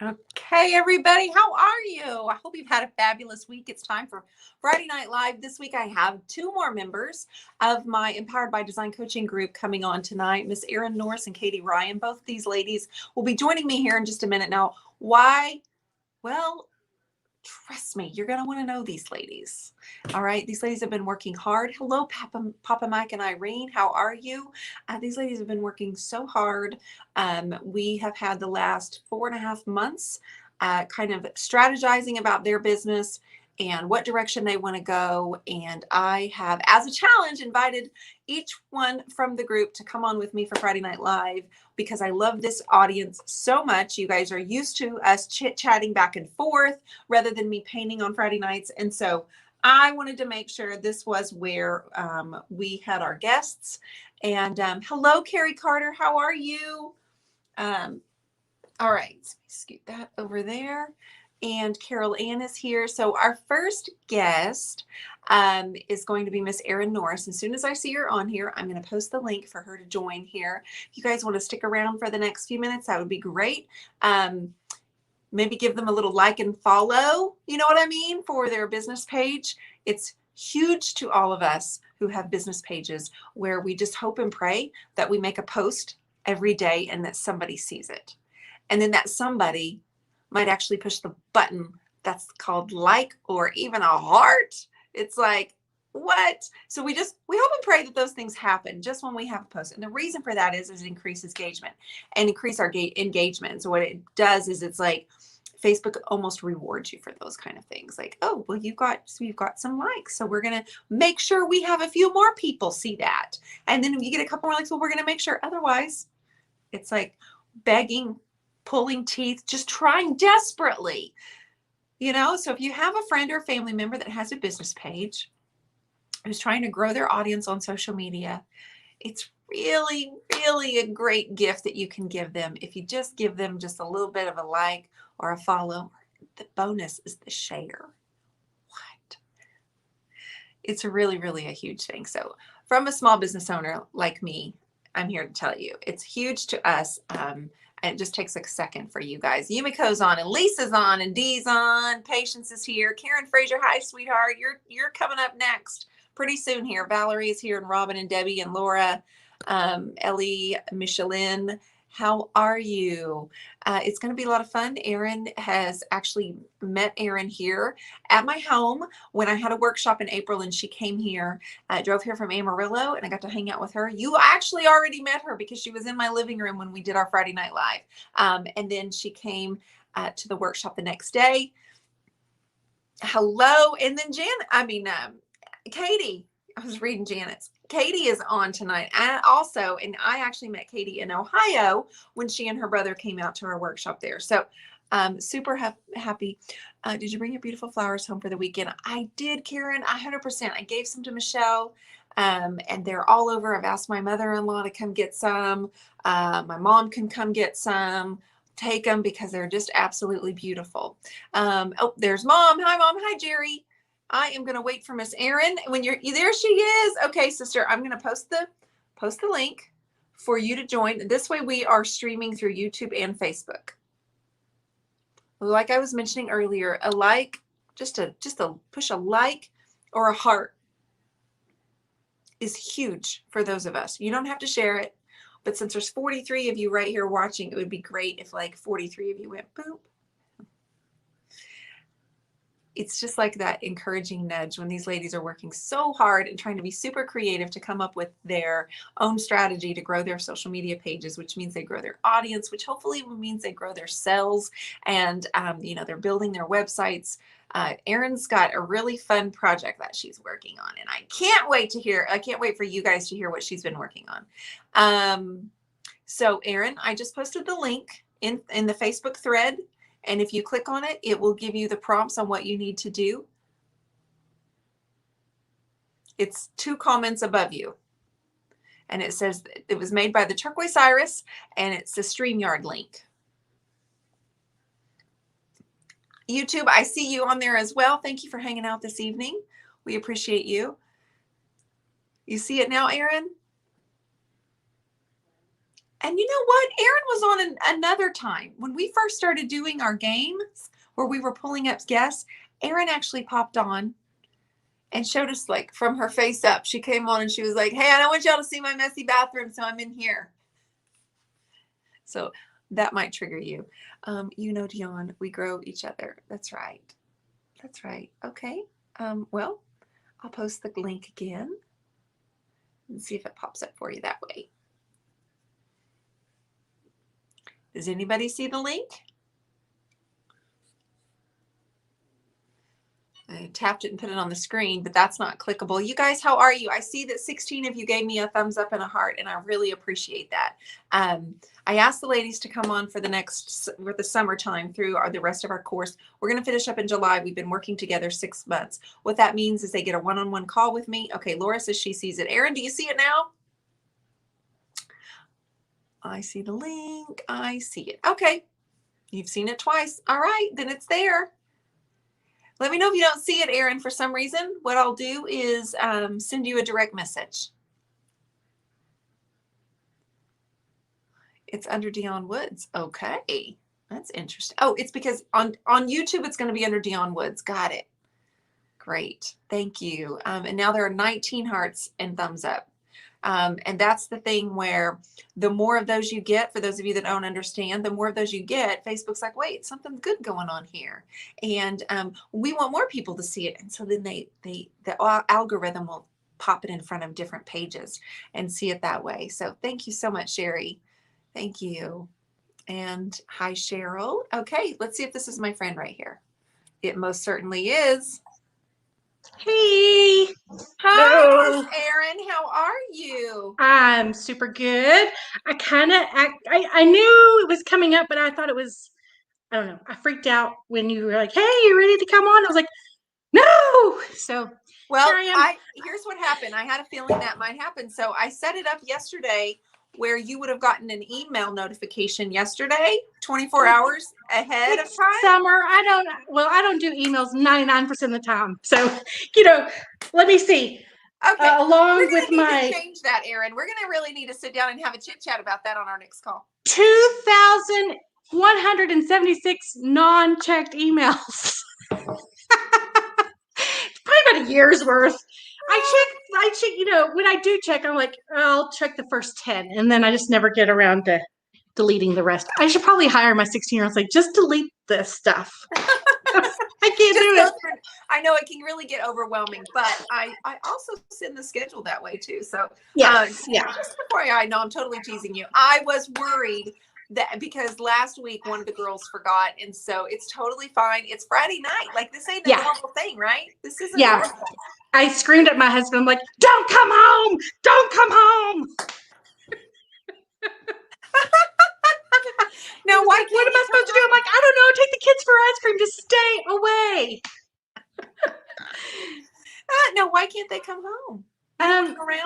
Okay, everybody, how are you? I hope you've had a fabulous week. It's time for Friday Night Live. This week I have two more members of my Empowered by Design coaching group coming on tonight, Miss Erin Norris and Kaity Ryan. Both of these ladies will be joining me here in just a minute. Now, why? Well, trust me, you're going to want to know these ladies. All right. These ladies have been working hard. Hello, Papa Mike and Irene. How are you? These ladies have been working so hard. We have had the last 4.5 months kind of strategizing about their business and what direction they want to go. And I have, as a challenge, invited each one from the group to come on with me for Friday Night Live because I love this audience so much. You guys are used to us chit-chatting back and forth rather than me painting on Friday nights. And so I wanted to make sure this was where we had our guests. And hello, Carrie Carter. How are you? All right, let me scoot that over there. And Carol Ann is here. So our first guest is going to be Miss Erin Norris. As soon as I see her on here, I'm going to post the link for her to join here. If you guys want to stick around for the next few minutes, that would be great. Maybe give them a little like and follow, you know what I mean, for their business page. It's huge to all of us who have business pages where we just hope and pray that we make a post every day and that somebody sees it. And then that somebody might actually push the button that's called like or even a heart. It's like, what? So we hope and pray that those things happen just when we have a post. And the reason for that is it increases engagement and increase our engagement. So what it does is it's like Facebook almost rewards you for those kind of things. Like, oh, well, you've got some likes. So we're going to make sure we have a few more people see that. And then if you get a couple more likes, well, we're going to make sure. Otherwise, it's like begging, pulling teeth, just trying desperately, So if you have a friend or family member that has a business page who's trying to grow their audience on social media, it's really, really a great gift that you can give them. If you just give them just a little bit of a like or a follow, the bonus is the share. What? It's really, really a huge thing. So from a small business owner like me, I'm here to tell you, it's huge to us. And it just takes a second for you guys. Yumiko's on and Lisa's on and Dee's on. Patience is here. Karen Fraser, hi, sweetheart. You're coming up next pretty soon here. Valerie is here and Robin and Debbie and Laura, Ellie, Michelin. How are you? It's going to be a lot of fun. Erin has actually met Erin here at my home when I had a workshop in April, and she came here, drove here from Amarillo, and I got to hang out with her. You actually already met her because she was in my living room when we did our Friday Night Live. And then she came to the workshop the next day. Hello. And then Kaity, I was reading Janet's. Kaity is on tonight. And I actually met Kaity in Ohio when she and her brother came out to our workshop there. So super happy. Did you bring your beautiful flowers home for the weekend? I did, Karen, 100%. I gave some to Michelle. And they're all over. I've asked my mother-in-law to come get some. My mom can come get some. Take them because they're just absolutely beautiful. Oh, there's Mom. Hi, Mom. Hi, Jerry. I am going to wait for Miss Erin. When there she is. Okay, sister, I'm going to post the link for you to join. This way we are streaming through YouTube and Facebook. Like I was mentioning earlier, a like, just a push a like or a heart is huge for those of us. You don't have to share it, but since there's 43 of you right here watching, it would be great if like 43 of you went boop. It's just like that encouraging nudge when these ladies are working so hard and trying to be super creative to come up with their own strategy to grow their social media pages, which means they grow their audience, which hopefully means they grow their sales, and they're building their websites. Erin's got a really fun project that she's working on, and I can't wait for you guys to hear what she's been working on. So Erin, I just posted the link in the Facebook thread. And if you click on it, it will give you the prompts on what you need to do. It's 2 comments above you. And it says it was made by the Turquoise Iris, and it's the StreamYard link. YouTube, I see you on there as well. Thank you for hanging out this evening. We appreciate you. You see it now, Erin? And you know what? Erin was on another time when we first started doing our games where we were pulling up guests. Erin actually popped on and showed us like from her face up. She came on and she was like, "Hey, I don't want y'all to see my messy bathroom, so I'm in here." So that might trigger you. You know, Dion, we grow each other. That's right. That's right. Okay. Well, I'll post the link again and see if it pops up for you that way. Does anybody see the link? I tapped it and put it on the screen, but that's not clickable. You guys, how are you? I see that 16 of you gave me a thumbs up and a heart, and I really appreciate that. I asked the ladies to come on for the summertime through the rest of our course. We're going to finish up in July. We've been working together 6 months. What that means is they get a one-on-one call with me. Okay, Laura says she sees it. Erin, do you see it now? I see the link. I see it. Okay, you've seen it twice. All right, then it's there. Let me know if you don't see it, Erin, for some reason. What I'll do is send you a direct message. It's under Dion Woods. Okay, that's interesting. Oh, it's because on YouTube, it's going to be under Dion Woods. Got it. Great. Thank you. And now there are 19 hearts and thumbs up. And that's the thing where the more of those you get, for those of you that don't understand, the more of those you get, Facebook's like, wait, something's good going on here. And we want more people to see it. And so then the algorithm will pop it in front of different pages and see it that way. So thank you so much, Sherry. Thank you. And hi, Cheryl. Okay, let's see if this is my friend right here. It most certainly is. Hey. Hi, Erin. How are you? I'm super good. I knew it was coming up, but I thought it was, I don't know. I freaked out when you were like, "Hey, you ready to come on?" I was like, "No." So well, here I am. Here's what happened. I had a feeling that might happen. So I set it up yesterday where you would have gotten an email notification yesterday, 24 hours ahead of time. Summer, I don't do emails 99% of the time. So, let me see. Okay. Along with to change that, Erin. We're going to really need to sit down and have a chit chat about that on our next call. 2,176 non-checked emails. It's probably about a year's worth. I check, when I do check, I'm like, I'll check the first 10, and then I just never get around to deleting the rest. I should probably hire my 16-year-olds, like, just delete this stuff. I can't do it. I know it can really get overwhelming, but I also send the schedule that way too. So yes, just before I know, I'm totally teasing you. I was worried that because last week one of the girls forgot, and so it's totally fine. It's Friday night. Like, this ain't a normal thing, right? This isn't normal. I screamed at my husband, I'm like, "Don't come home! Don't come home!" Now, what am I supposed to do? I'm like, I don't know. Take the kids for ice cream. Just stay away. Now, why can't they come home?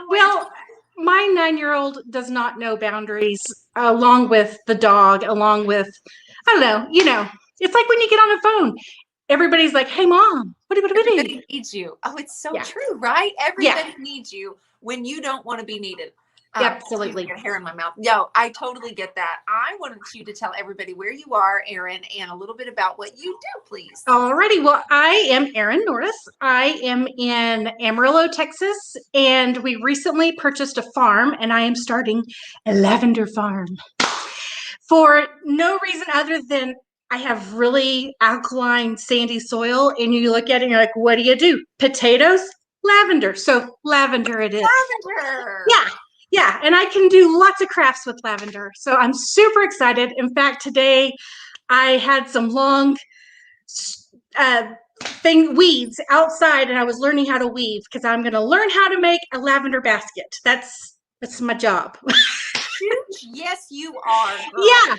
Well, my 9-year-old does not know boundaries, along with the dog, along with, I don't know, it's like when you get on a phone, everybody's like, "Hey, Mom, what do Everybody needs you." Oh, it's so true, right? Everybody needs you when you don't want to be needed. Absolutely. I got hair in my mouth. No, I totally get that. I wanted you to tell everybody where you are, Erin, and a little bit about what you do, please. Alrighty. Well, I am Erin Norris. I am in Amarillo, Texas, and we recently purchased a farm, and I am starting a lavender farm for no reason other than I have really alkaline, sandy soil, and you look at it and you're like, what do? Potatoes? Lavender. So lavender it is. Lavender. Yeah, and I can do lots of crafts with lavender. So I'm super excited. In fact, today I had some long weeds outside, and I was learning how to weave because I'm going to learn how to make a lavender basket. That's my job. Yes, you are. Girl. Yeah.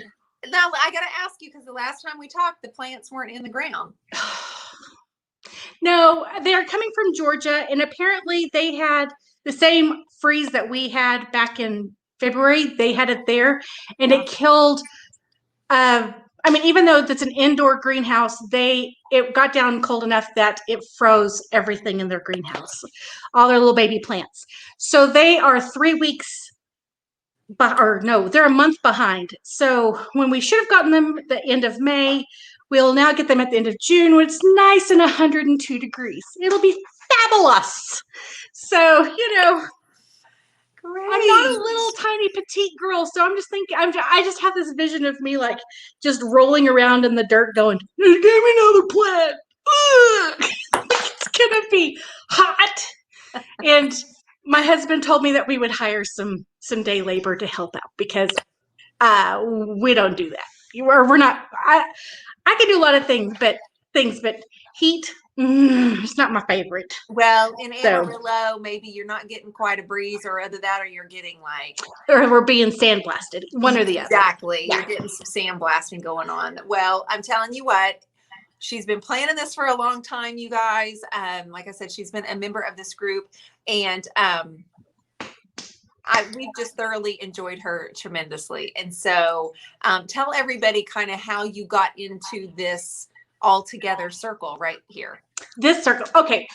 Now I got to ask you, because the last time we talked, the plants weren't in the ground. No, they're coming from Georgia, and apparently they had the same freeze that we had back in February. They had it there, and it killed. Even though it's an indoor greenhouse, it got down cold enough that it froze everything in their greenhouse, all their little baby plants. So they are 3 weeks or no, they're a month behind. So when we should have gotten them at the end of May, we'll now get them at the end of June when it's nice and 102 degrees. It'll be fabulous. So, Great. I'm not a little tiny petite girl, so I'm just thinking. I just have this vision of me like just rolling around in the dirt, going, "Give me another plant." It's gonna be hot. And my husband told me that we would hire some day labor to help out because we don't do that. We're not. I can do a lot of things, but heat, it's not my favorite. Well, in So Amarillo, maybe you're not getting quite a breeze, or either that, or you're getting like, or we're being sandblasted, one or the other. exactly. Yeah. You're getting some sandblasting going on. Well, I'm telling you what, she's been planning this for a long time, you guys. Like I said, she's been a member of this group, and we've just thoroughly enjoyed her tremendously. And so tell everybody kind of how you got into this all together circle right here. This circle. Okay.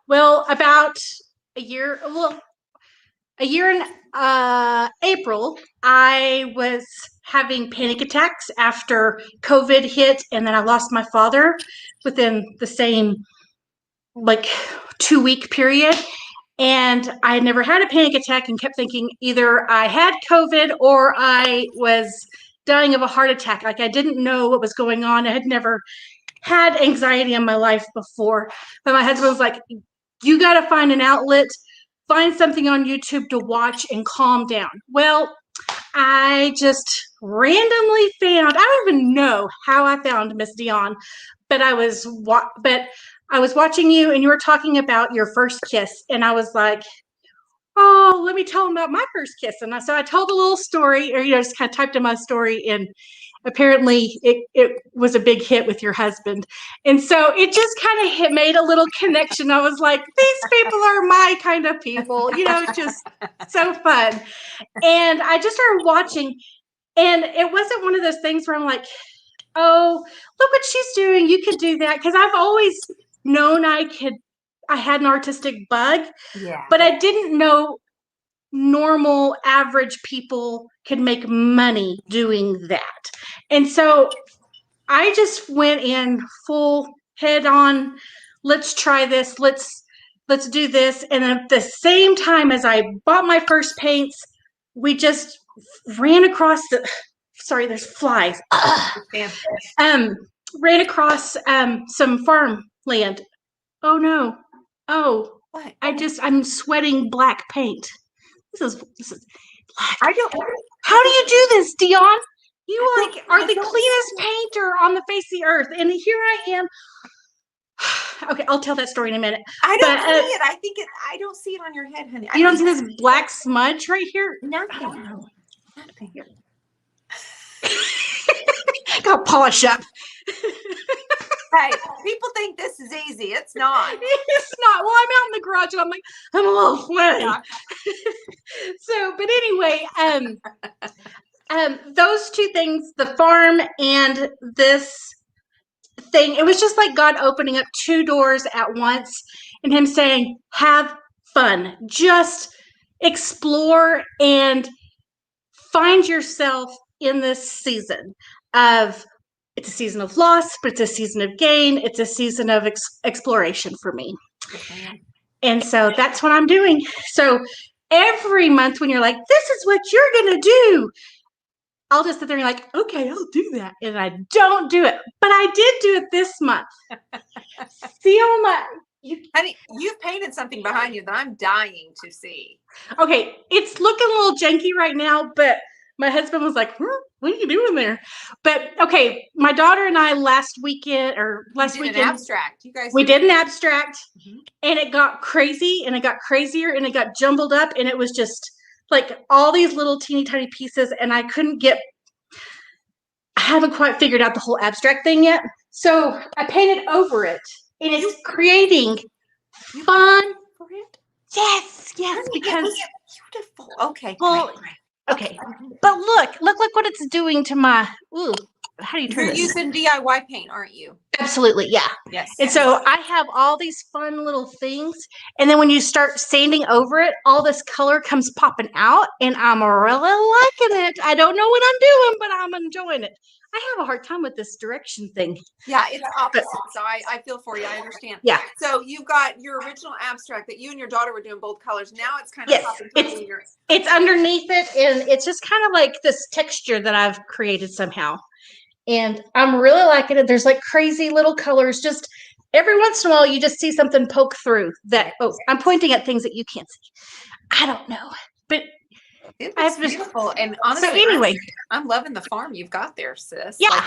Well, about a year in April, I was having panic attacks after COVID hit, and then I lost my father within the same 2-week period. And I had never had a panic attack and kept thinking either I had COVID or I was dying of a heart attack. Like I didn't know what was going on. I had never had anxiety in my life before. But my husband was like, you got to find an outlet, find something on YouTube to watch and calm down. Well, I just randomly found, I don't even know how I found Miss Dion, but I was watching you and you were talking about your first kiss. And I was like, oh, let me tell them about my first kiss. And so I told a little story, or, just kind of typed in my story, and apparently it was a big hit with your husband. And so it just kind of made a little connection. I was like, these people are my kind of people, just so fun. And I just started watching, and it wasn't one of those things where I'm like, oh, look what she's doing. You could do that. Because I've always known I had an artistic bug, but I didn't know normal average people could make money doing that. And so I just went in full head on, let's try this, let's do this. And at the same time as I bought my first paints, we just ran across there's flies. Ran across some farmland. Oh no. Oh, what? I'm sweating black paint. This is black. I don't. How do you do this, Dion? You are the cleanest see. painter on the face of the earth, and here I am. Okay, I'll tell that story in a minute. I don't see it. I don't see it on your head, honey. You don't see this black smudge right here? Nothing. Nothing. Gotta polish up. Hey, people think this is easy. It's not. It's not. Well, I'm out in the garage and I'm like, I'm a little sweaty. Yeah. So, but anyway, those two things, the farm and this thing, it was just like God opening up two doors at once and him saying, have fun, just explore and find yourself in this season of, it's a season of loss, but it's a season of gain. It's a season of exploration for me. And so that's what I'm doing. So every month when you're like, this is what you're going to do, I'll just sit there and be like, okay, I'll do that. And I don't do it. But I did do it this month. See all my... Honey, you've painted something behind you that I'm dying to see. Okay, it's looking a little janky right now, but my husband was like, what are you doing there? But okay, my daughter and I last weekend, an abstract. You guys, we did an abstract, and it got crazy, and it got crazier, and it got jumbled up, and it was just like all these little teeny tiny pieces, and I haven't quite figured out the whole abstract thing yet. So I painted over it, and it's creating fun. Yes, because beautiful. Okay. Well, okay, but look what it's doing to my. Ooh, how do you turn You're this? using DIY paint, aren't you? Absolutely, yeah. Yes. And so I have all these fun little things, and then when you start sanding over it, all this color comes popping out, and I'm really liking it. I don't know what I'm doing, but I'm enjoying it. I have a hard time with this direction thing. Yeah, it's opposite. So I feel for you. I understand. Yeah. So you've got your original abstract that you and your daughter were doing both colors. Now it's kind of popping through in your... It's underneath it, and it's just kind of like this texture that I've created somehow. And I'm really liking it. There's like crazy little colors. Just every once in a while, you just see something poke through that. Oh, I'm pointing at things that you can't see. I don't know, but it looks beautiful. And honestly, so anyway, I'm loving the farm you've got there, sis. Yeah,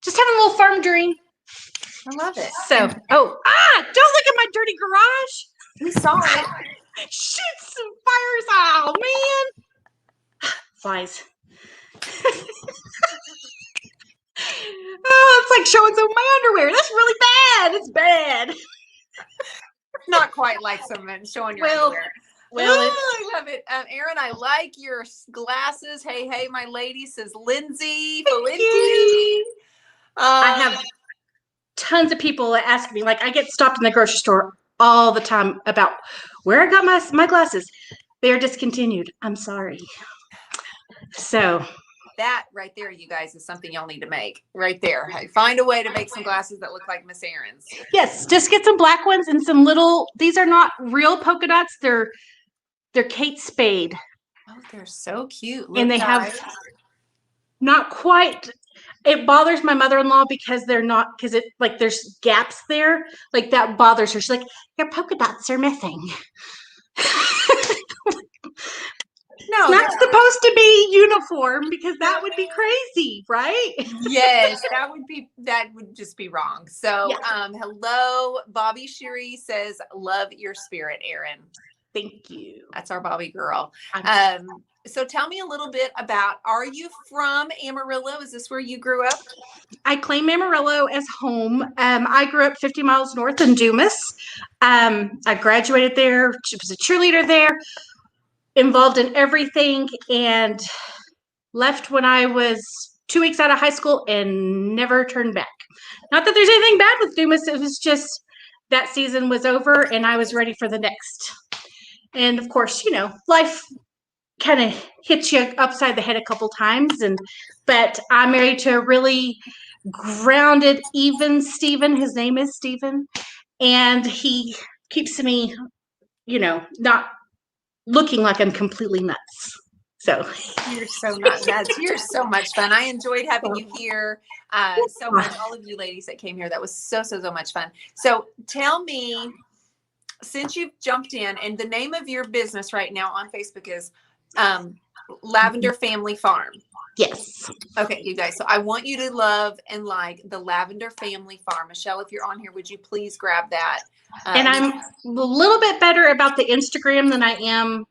just having a little farm dream. I love it. So, don't look at my dirty garage. We saw it. Shoot some fires. Oh man, flies. Oh, it's like showing some of my underwear. That's really bad. It's bad. Not quite like someone showing your underwear. Well, I love it. Erin, I like your glasses. Hey, my lady, says Lindsay. I have tons of people that ask me, like I get stopped in the grocery store all the time about where I got my glasses. They're discontinued. I'm sorry. So that right there, you guys, is something y'all need to make right there. Find a way to make some glasses that look like Miss Erin's. Yes, just get some black ones and some little, these are not real polka dots. They're Kate Spade. Oh, they're so cute. And they have not quite, it bothers my mother-in-law because because it like there's gaps there. Like that bothers her. She's like, your polka dots are missing. No, not supposed to be uniform because that would be crazy, right? Yes, that would just be wrong. So, hello, Bobby Sherry says, love your spirit, Erin. Thank you. That's our Bobby girl. So tell me a little bit about, are you from Amarillo? Is this where you grew up? I claim Amarillo as home. I grew up 50 miles north in Dumas. I graduated there. Was a cheerleader there. Involved in everything, and left when I was 2 weeks out of high school and never turned back. Not that there's anything bad with Dumas. It was just that season was over and I was ready for the next. And of course, life kind of hits you upside the head a couple times. But I'm married to a really grounded, even Stephen. His name is Stephen. And he keeps me, not looking like I'm completely nuts. So you're so not nuts. You're so much fun. I enjoyed having you here so much. All of you ladies that came here, that was so much fun. So tell me, since you've jumped in, and the name of your business right now on Facebook is Lavender Family Farm. Yes. Okay, you guys. So I want you to love and like the Lavender Family Farm. Michelle, if you're on here, would you please grab that? And I'm a little bit better about the Instagram than I am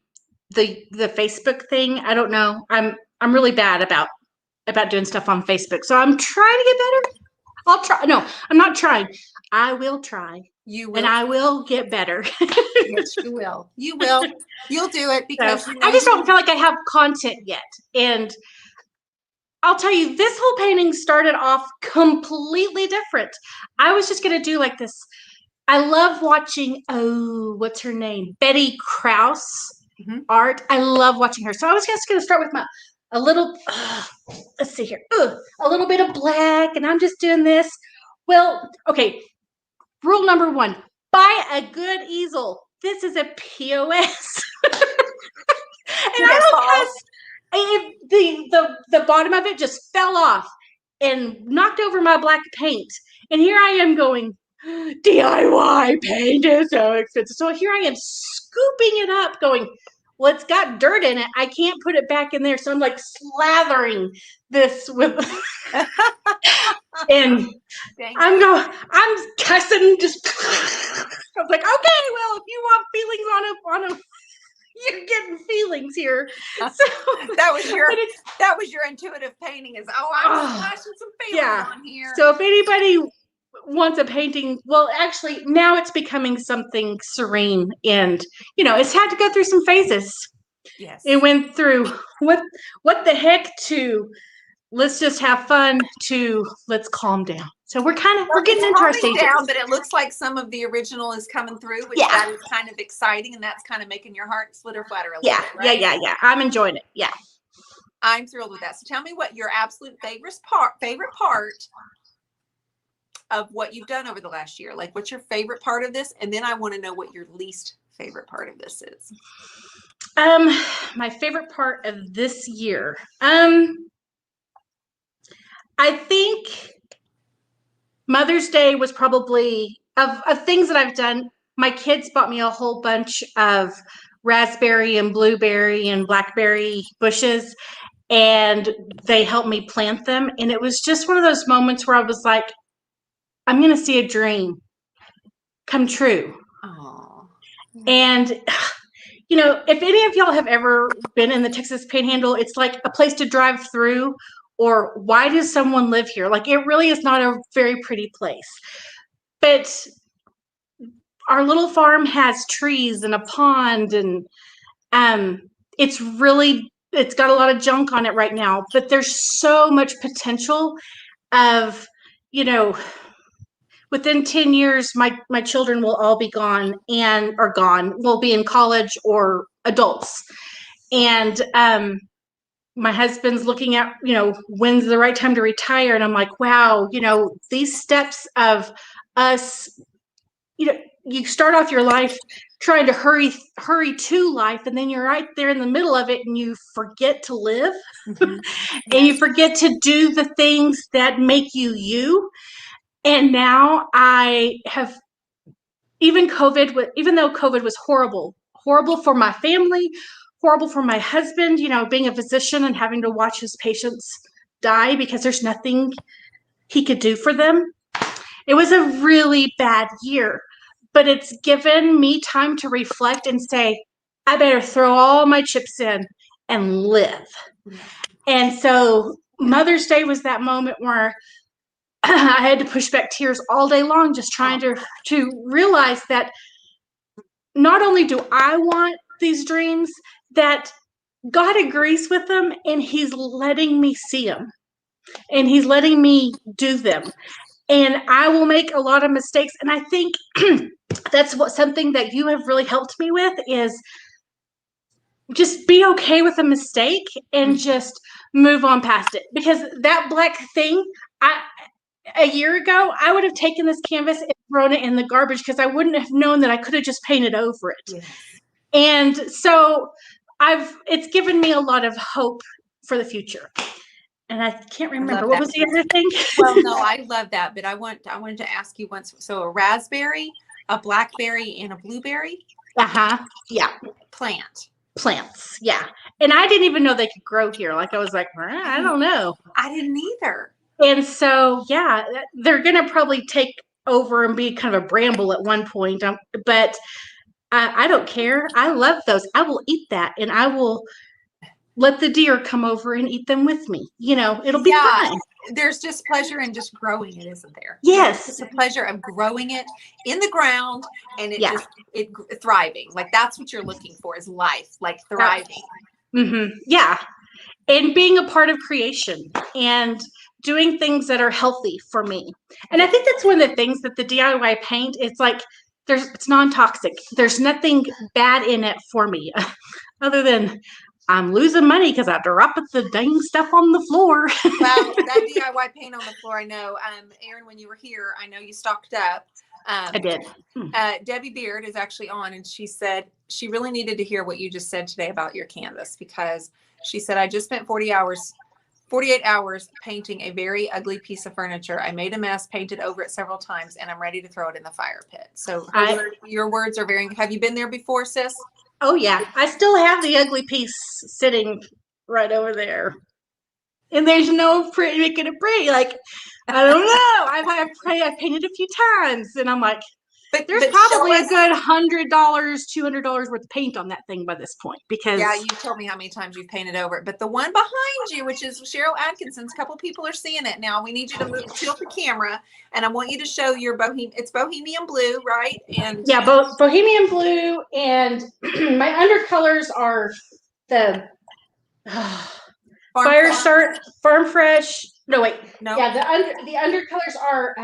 the Facebook thing. I don't know. I'm really bad about doing stuff on Facebook. So I'm trying to get better. I'll try. No, I'm not trying. I will try. You will. And I will get better. Yes, you will. You will. You'll do it because I just don't feel like I have content yet. And I'll tell you, this whole painting started off completely different. I was just going to do like this. I love watching, what's her name? Betty Krause art. I love watching her. So I was just going to start with a little, let's see here, a little bit of black, and I'm just doing this. Well, okay. Rule number 1, buy a good easel. This is a POS. And the bottom of it just fell off and knocked over my black paint. And here I am going, DIY paint is so expensive. So here I am scooping it up going, well, it's got dirt in it. I can't put it back in there. So I'm like slathering this with, and I'm cussing, just, I was like, okay, well, if you want feelings on a you're getting feelings here. So that was your intuitive painting is, I'm flashing some feelings on here. So if anybody wants a painting, well, actually now it's becoming something serene, and it's had to go through some phases. Yes. It went through what the heck to let's just have fun to let's calm down. So we're getting it's into our calming stages. down, but it looks like some of the original is coming through, which that is kind of exciting, and that's kind of making your heart flitter flutter a little bit, right? Yeah. I'm enjoying it. Yeah. I'm thrilled with that. So tell me what your absolute favorite part of what you've done over the last year. Like, what's your favorite part of this? And then I want to know what your least favorite part of this is. My favorite part of this year. I think Mother's Day was probably of things that I've done. My kids bought me a whole bunch of raspberry and blueberry and blackberry bushes, and they helped me plant them. And it was just one of those moments where I was like, I'm going to see a dream come true. Oh. And, if any of y'all have ever been in the Texas Panhandle, it's like a place to drive through, or why does someone live here? Like, it really is not a very pretty place. But our little farm has trees and a pond, and it's got a lot of junk on it right now, but there's so much potential of, within 10 years, my children will all be gone will be in college or adults. And my husband's looking at, when's the right time to retire. And I'm like, wow, these steps of us, you start off your life trying to hurry to life, and then you're right there in the middle of it, and you forget to live. Mm-hmm. And you forget to do the things that make you. And now I have, even though COVID was horrible for my family, horrible for my husband, being a physician and having to watch his patients die because there's nothing he could do for them. It was a really bad year, but it's given me time to reflect and say, I better throw all my chips in and live. Yeah. And so Mother's Day was that moment where I had to push back tears all day long, just trying to realize that not only do I want these dreams, that God agrees with them, and he's letting me see them, and he's letting me do them. And I will make a lot of mistakes. And I think that's something that you have really helped me with, is just be okay with a mistake and just move on past it. Because that black thing, a year ago, I would have taken this canvas and thrown it in the garbage because I wouldn't have known that I could have just painted over it. Yes. And so it's given me a lot of hope for the future. And I can't remember what was the other thing. Well, no, I love that, but I wanted to ask you once. So a raspberry, a blackberry, and a blueberry. Yeah. Plants. Yeah. And I didn't even know they could grow here. Like, I was like, I don't know. I didn't either. And so, yeah, they're going to probably take over and be kind of a bramble at one point. But I don't care. I love those. I will eat that, and I will let the deer come over and eat them with me. It'll be fun. There's just pleasure in just growing it, isn't there? Yes. It's a pleasure of growing it in the ground, and it thriving. Like, that's what you're looking for, is life, like thriving. Mm-hmm. Yeah. And being a part of creation and doing things that are healthy for me. And I think that's one of the things that the DIY paint, it's like, it's non-toxic. There's nothing bad in it for me, other than I'm losing money because I dropped the dang stuff on the floor. Well, that DIY paint on the floor, I know. Erin, when you were here, I know you stocked up. I did. Debbie Beard is actually on, and she said she really needed to hear what you just said today about your canvas, because she said, I just spent 48 hours painting a very ugly piece of furniture. I made a mess, painted over it several times, and I'm ready to throw it in the fire pit. So your words are have you been there before, sis? Oh, yeah. I still have the ugly piece sitting right over there. And there's no making it pretty. Like, I don't know. I've painted a few times, and I'm like, but there's probably a good $100, $200 worth of paint on that thing by this point. Because you told me how many times you've painted over it. But the one behind you, which is Cheryl Atkinson's, a couple people are seeing it now. We need you to tilt the camera, and I want you to show your it's bohemian blue, right? And yeah, bohemian blue, and my undercolors are Farm Fresh. No, wait. No. Yeah, the undercolors are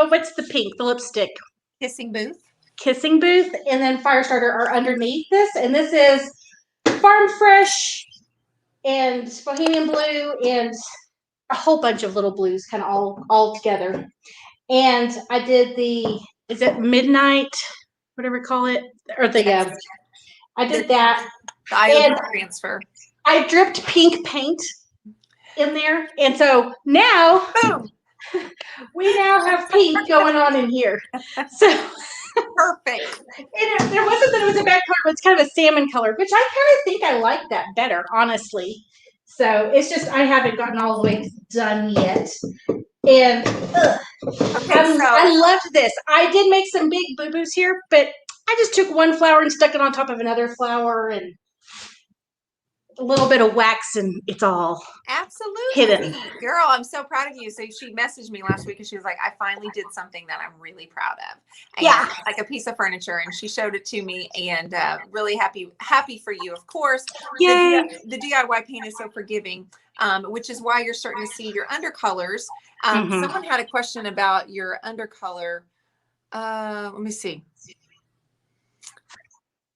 what's the pink? The lipstick. Kissing Booth. Kissing Booth, and then Firestarter are underneath this, and this is Farm Fresh and Bohemian Blue and a whole bunch of little blues, kind of all together. And I did is it Midnight, whatever you call it, or I did that. The iodine transfer. I dripped pink paint in there, and so now boom, we now have pink going on in here. So perfect. And there wasn't that it was a bad color, but it's kind of a salmon color, which I kind of think I like that better, honestly. So it's just I haven't gotten all the way done yet. And I loved this. I did make some big boo-boos here, but I just took one flower and stuck it on top of another flower and a little bit of wax, and it's all hidden. Girl, I'm so proud of you. So she messaged me last week and she was like, I finally did something that I'm really proud of. And yeah. Like a piece of furniture, and she showed it to me, and really happy for you, of course. Yay. The DIY paint is so forgiving, which is why you're starting to see your undercolors. Someone had a question about your undercolor. Let me see.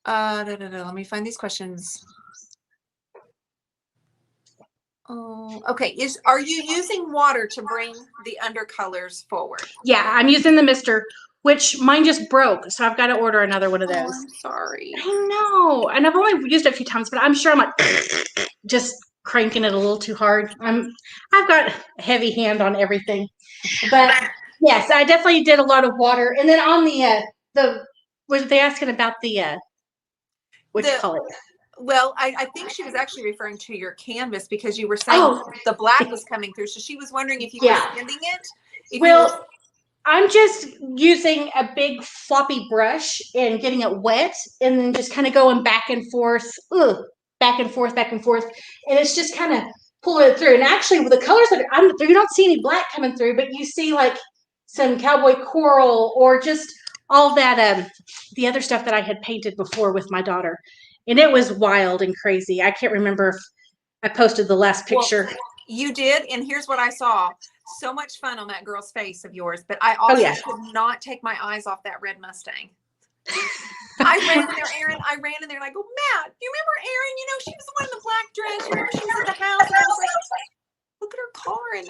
Let me find these questions. Okay. Are you using water to bring the undercolors forward? Yeah, I'm using the mister, which mine just broke, so I've got to order another one of those. I'm sorry. I know, and I've only used it a few times, but I'm sure I'm like just cranking it a little too hard. I've got a heavy hand on everything, but yes, I definitely did a lot of water. And then on the was they asking about what you call it? Well, I think she was actually referring to your canvas, because you were saying the black was coming through. So she was wondering if you were sanding it. I'm just using a big floppy brush and getting it wet, and then just kind of going back and forth. And it's just kind of pulling it through. And actually, with the colors that you don't see any black coming through, but you see like some cowboy coral or just all that, the other stuff that I had painted before with my daughter. And it was wild and crazy. I can't remember if I posted the last picture. Well, you did. And here's what I saw. So much fun on that girl's face of yours. But I also could not take my eyes off that red Mustang. I ran in there, Erin. And I go, Matt, you remember Erin? You know, she was the one in the black dress. You remember she was at the house? And I was like, look at her car. And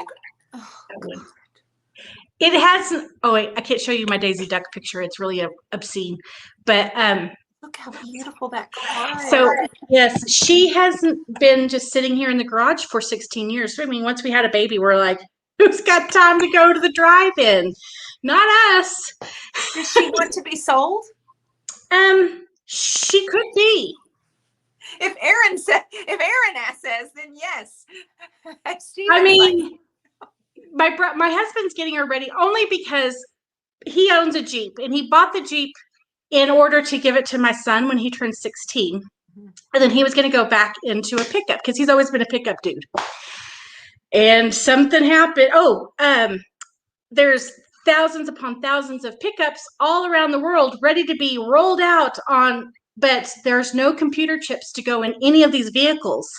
God. It has. Oh wait, I can't show you my Daisy Duck picture. It's really obscene. But look how beautiful that car is. So yes, she hasn't been just sitting here in the garage for 16 years. I mean, once we had a baby, we're like, who's got time to go to the drive-in? Not us. Does she want to be sold? She could be. If Erin says, then yes. I mean, my husband's getting her ready only because he owns a Jeep, and he bought the Jeep in order to give it to my son when he turned 16. And then he was going to go back into a pickup because he's always been a pickup dude. And something happened. There's thousands upon thousands of pickups all around the world ready to be rolled out but there's no computer chips to go in any of these vehicles.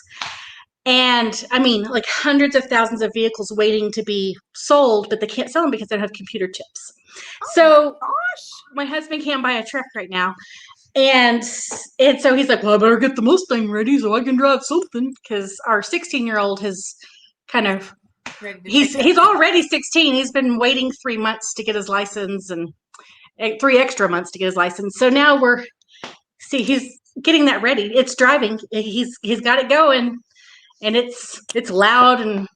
And I mean, like hundreds of thousands of vehicles waiting to be sold, but they can't sell them because they don't have computer chips. So my husband can't buy a truck right now. And so he's like, well, I better get the Mustang ready so I can drive something, because our 16-year-old has kind of, he's already 16. He's been waiting 3 months to get his license, and 3 extra months to get his license. So now he's getting that ready. It's driving. He's got it going, and it's loud and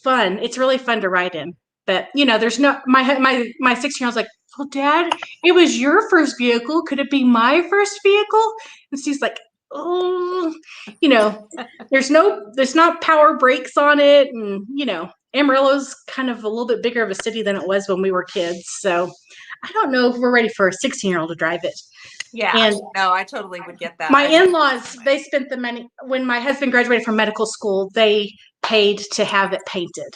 fun. It's really fun to ride in. But there's no my 16-year-old's like, well, Dad, it was your first vehicle. Could it be my first vehicle? And she's like, oh, there's not power brakes on it, and Amarillo's kind of a little bit bigger of a city than it was when we were kids. So I don't know if we're ready for a 16-year-old to drive it. Yeah, and no, I totally would get that. My in-laws, they spent the money when my husband graduated from medical school. They paid to have it painted.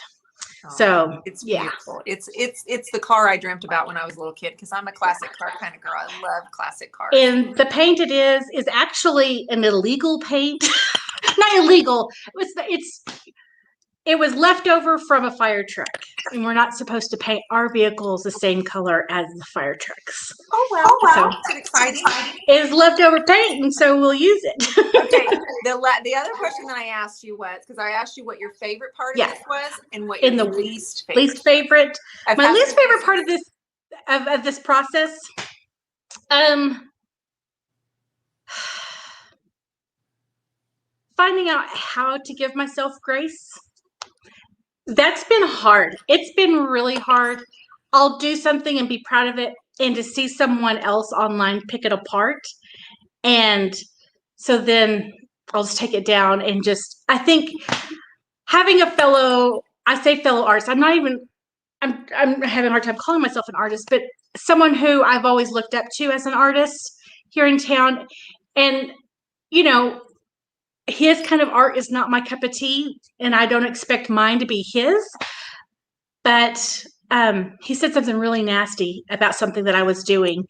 So It's yeah. beautiful. It's the car I dreamt about when I was a little kid because I'm a classic car kind of girl. I love classic cars. And the paint it is actually an illegal paint. Not illegal. It was left over from a fire truck, and we're not supposed to paint our vehicles the same color as the fire trucks. Oh well, So is it exciting? it's leftover paint, and so we'll use it. Okay. The other question that I asked you was because I asked you what your favorite part of this was and what your In the least favorite. Least favorite. My least favorite part of this process, finding out how to give myself grace. That's been hard. It's been really hard. I'll do something and be proud of it, and to see someone else online pick it apart. And so then I'll just take it down and I think having a fellow artist, I'm having a hard time calling myself an artist, but someone who I've always looked up to as an artist here in town. And, his kind of art is not my cup of tea, and I don't expect mine to be his. But he said something really nasty about something that I was doing.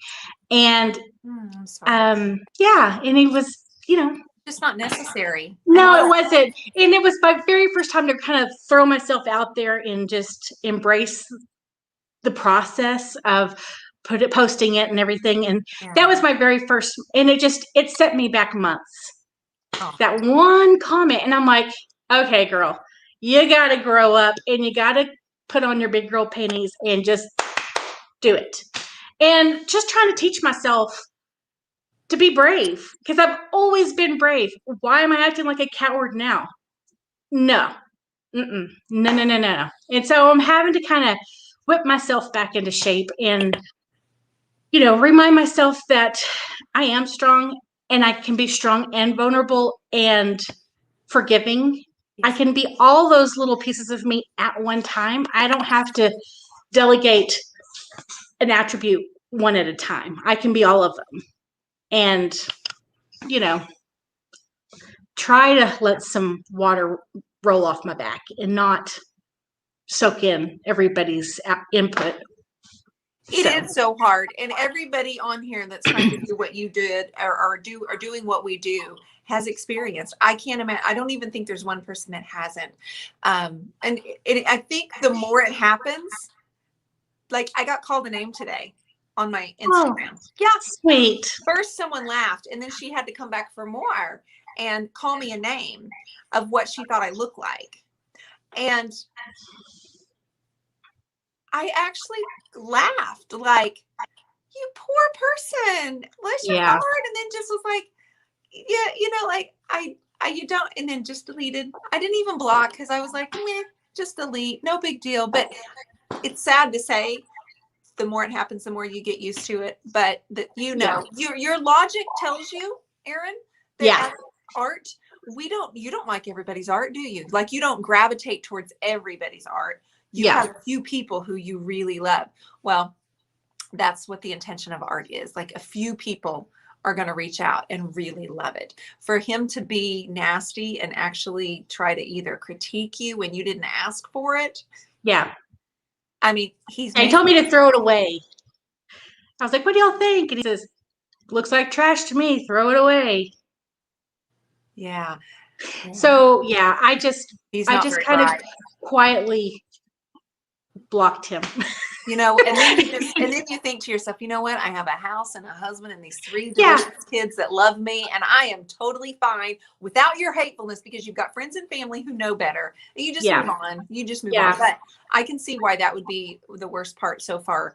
And I'm sorry. yeah, and he was, just not necessary. No, it wasn't. And it was my very first time to kind of throw myself out there and just embrace the process of posting it and everything. And that was my very first, and it set me back months. That one comment, and I'm like, okay, girl, you got to grow up and you got to put on your big girl panties and just do it. And just trying to teach myself to be brave, because I've always been brave. Why am I acting like a coward now? No. No. And so I'm having to kind of whip myself back into shape and, remind myself that I am strong, and I can be strong and vulnerable and forgiving. I can be all those little pieces of me at one time. I don't have to delegate an attribute one at a time. I can be all of them. And, try to let some water roll off my back and not soak in everybody's input. It is so hard, and everybody on here that's trying to do what you did or doing what we do has experienced. I can't imagine. I don't even think there's one person that hasn't. And I think the more it happens, like I got called a name today on my Instagram. Yeah, sweet. First, someone laughed, and then she had to come back for more and call me a name of what she thought I looked like, and I actually laughed like, you poor person, bless your heart. And then just was like, yeah, like I you don't, and then just deleted. I didn't even block because I was like, meh, just delete, no big deal. But it's sad to say, the more it happens, the more you get used to it. But your logic tells you, Erin, that art, you don't like everybody's art, do you? Like you don't gravitate towards everybody's art. You have a few people who you really love. Well, that's what the intention of art is. Like a few people are going to reach out and really love it. For him to be nasty and actually try to either critique you when you didn't ask for it. Yeah. I mean, he told me to throw it away. I was like, what do y'all think? And he says, looks like trash to me. Throw it away. Yeah. So I just kind of quietly blocked him. And then you think to yourself, you know what? I have a house and a husband and these 3 delicious kids that love me, and I am totally fine without your hatefulness because you've got friends and family who know better. And you just move on. You just move on. But I can see why that would be the worst part so far,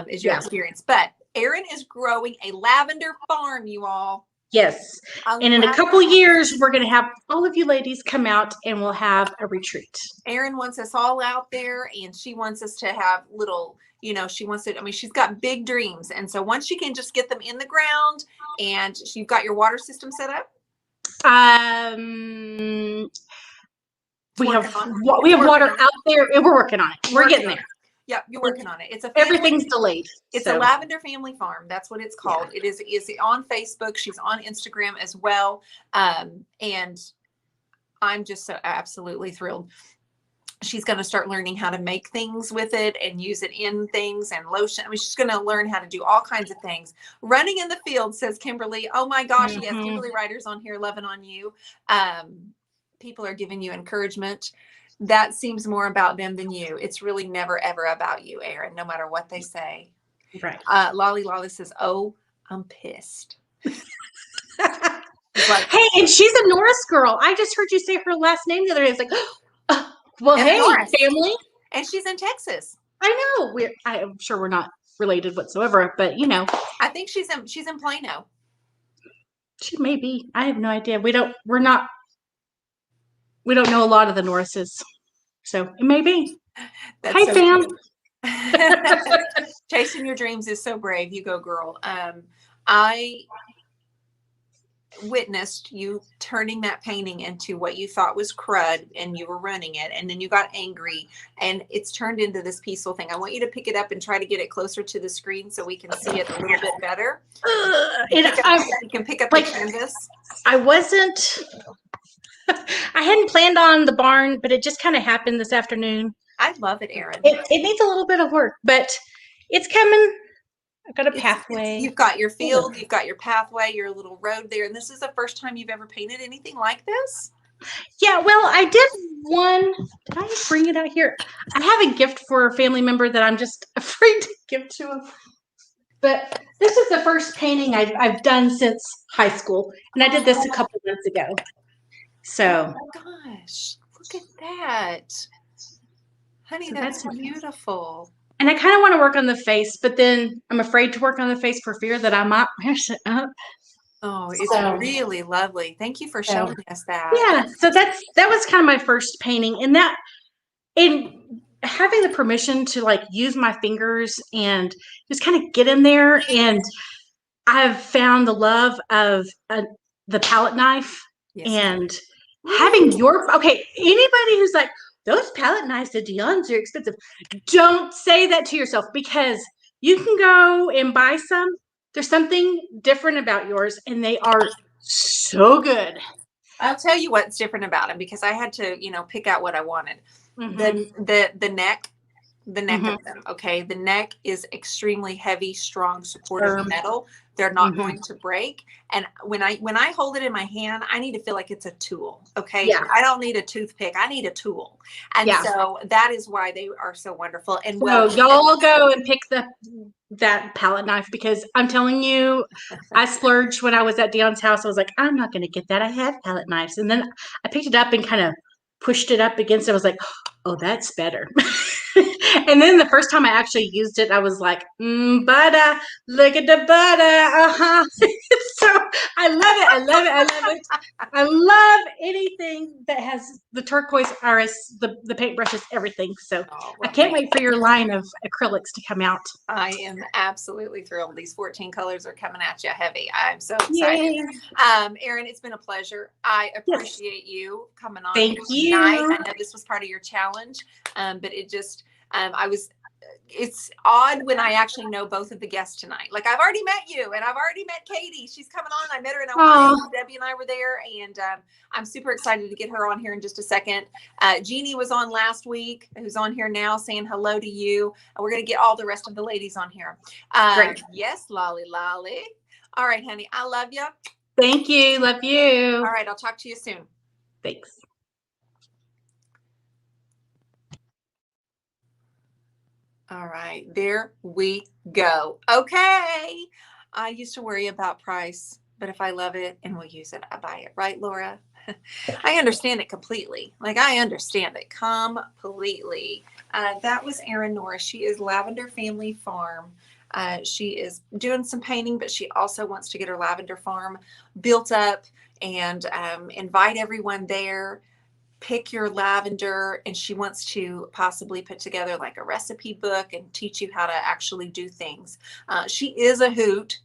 is your experience. But Erin is growing a lavender farm, you all. Yes. And in a couple years, we're going to have all of you ladies come out and we'll have a retreat. Erin wants us all out there, and she wants us to have little, she's got big dreams. And so once she can just get them in the ground, and you've got your water system set up. We have water out there, and we're working on it. We're getting there. Yep, you're working on it. Everything's delayed. It's a lavender family farm. That's what it's called. It is on Facebook. She's on Instagram as well. And I'm just so absolutely thrilled. she's going to start learning how to make things with it and use it in things and lotion. I mean, she's going to learn how to do all kinds of things. Running in the field, says Kimberly. Oh my gosh, yes, Kimberly Ryder's on here, loving on you. People are giving you encouragement. That seems more about them than you. It's really never, ever about you, Erin, no matter what they say. Right. Lolly says, oh, I'm pissed. Like, hey, and she's a Norris girl. I just heard you say her last name the other day. It's like, well, hey, Norris. Family. And she's in Texas. I know. I'm sure we're not related whatsoever, but you know. I think she's in Plano. She may be. I have no idea. We don't know a lot of the Norrises. So it may be. Hi, so fam. Chasing your dreams is so brave. You go, girl. I witnessed you turning that painting into what you thought was crud, and you were running it, and then you got angry, and it's turned into this peaceful thing. I want you to pick it up and try to get it closer to the screen so we can see it a little bit better. You can pick up the canvas. I hadn't planned on the barn, but it just kind of happened this afternoon. I love it, Erin. It needs a little bit of work, but it's coming. I've got a pathway. You've got your field, you've got your pathway, your little road there. And this is the first time you've ever painted anything like this? Yeah, well, I did one. Did I bring it out here? I have a gift for a family member that I'm just afraid to give to him. But this is the first painting I've done since high school. And I did this a couple months ago. So. Oh my gosh, look at that. Honey, so that's beautiful. And I kind of want to work on the face, but then I'm afraid to work on the face for fear that I might mess it up. Oh, it's really lovely. Thank you for showing us that. Yeah, so that was kind of my first painting, and in having the permission to like use my fingers and just kind of get in there, and I've found the love of the palette knife. Yes. And having anybody who's like, those palette knives at Dion's are expensive. Don't say that to yourself, because you can go and buy some. There's something different about yours, and they are so good. I'll tell you what's different about them, because I had to, pick out what I wanted. Mm-hmm. The neck mm-hmm. of them. Okay. The neck is extremely heavy, strong, supportive metal. They're not mm-hmm. going to break. And when I hold it in my hand, I need to feel like it's a tool. Okay. Yeah. I don't need a toothpick. I need a tool. And so that is why they are so wonderful. And y'all go and pick that palette knife, because I'm telling you, I splurged when I was at Dion's house. I was like, I'm not going to get that. I have palette knives. And then I picked it up and kind of pushed it up against it. I was like, oh, that's better. And then the first time I actually used it, I was like, butter, look at the butter. So I love it. I love it. I love it. I love anything that has the turquoise iris, the paintbrushes, everything. So I can't wait for your line of acrylics to come out. I am absolutely thrilled. These 14 colors are coming at you heavy. I'm so excited. Erin, it's been a pleasure. I appreciate you coming on. Thank you. Tonight. I know this was part of your challenge, but it just, it's odd when I actually know both of the guests tonight. Like, I've already met you, and I've already met Kaity. She's coming on. I met her in Ohio. Debbie and I were there, and I'm super excited to get her on here in just a second. Jeannie was on last week, who's on here now, saying hello to you. And we're going to get all the rest of the ladies on here. Great. Yes, Lolly. All right, honey. I love you. Thank you. Love you. All right. I'll talk to you soon. Thanks. All right, there we go. Okay. I used to worry about price, but if I love it and will use it, I buy it. Right, Laura? I understand it completely. Like, I understand it completely. That was Erin Norris. She is Lavender Family Farm. She is doing some painting, but she also wants to get her lavender farm built up and invite everyone there. Pick your lavender, and she wants to possibly put together like a recipe book and teach you how to actually do things. She is a hoot.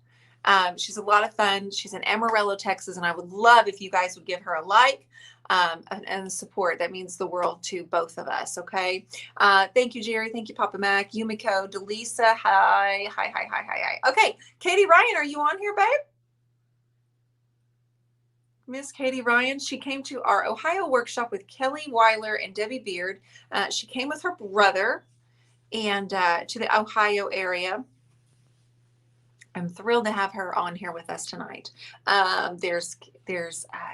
She's a lot of fun. She's in Amarillo, Texas, and I would love if you guys would give her a like and support. That means the world to both of us. Okay. Thank you, Jerry. Thank you, Papa Mac, Yumiko, Delisa. Hi. Okay. Kaity Ryan, are you on here, babe? Miss Katie Ryan. She came to our Ohio workshop with Kelly Weiler and Debbie Beard. She came with her brother and to the Ohio area. I'm thrilled to have her on here with us tonight. There's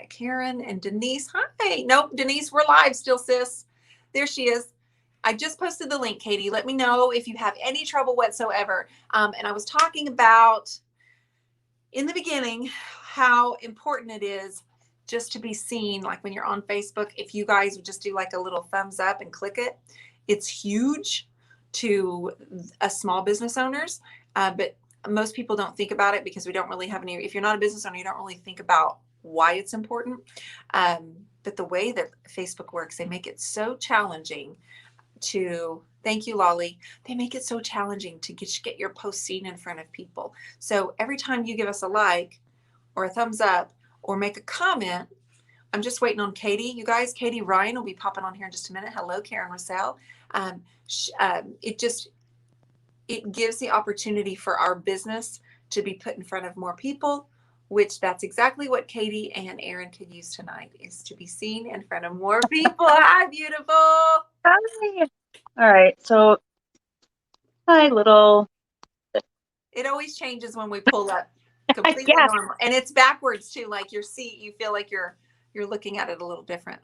Karen and Denise. Hi. Nope, Denise, we're live still, sis. There she is. I just posted the link, Katie. Let me know if you have any trouble whatsoever. And I was talking about in the beginning how important it is just to be seen. Like when you're on Facebook, if you guys would just do like a little thumbs up and click it, it's huge to us small business owners. But most people don't think about it because we don't really have any, if you're not a business owner, you don't really think about why it's important. But the way that Facebook works, they make it so challenging to, thank you, Lolly. They make it so challenging to get your post seen in front of people. So every time you give us a like or a thumbs up or make a comment, I'm just waiting on Katie. You guys, Katie Ryan will be popping on here in just a minute. Hello, Karen Russell. It gives the opportunity for our business to be put in front of more people, which that's exactly what Katie and Erin could use tonight, is to be seen in front of more people. Hi, beautiful. Hi. All right. So, hi, little. It always changes when we pull up completely normal. And it's backwards too. Like your seat, you feel like you're looking at it a little different.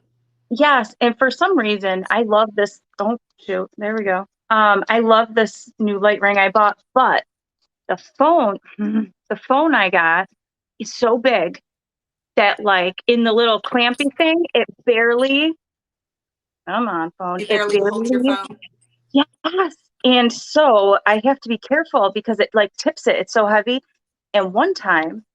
Yes. And for some reason, I love this. Oh, shoot. There we go. I love this new light ring I bought, but the phone I got is so big that like in the little clampy thing, it barely, come on, phone. It barely holds your phone. Yes. And so I have to be careful because it like tips it. It's so heavy. And one time,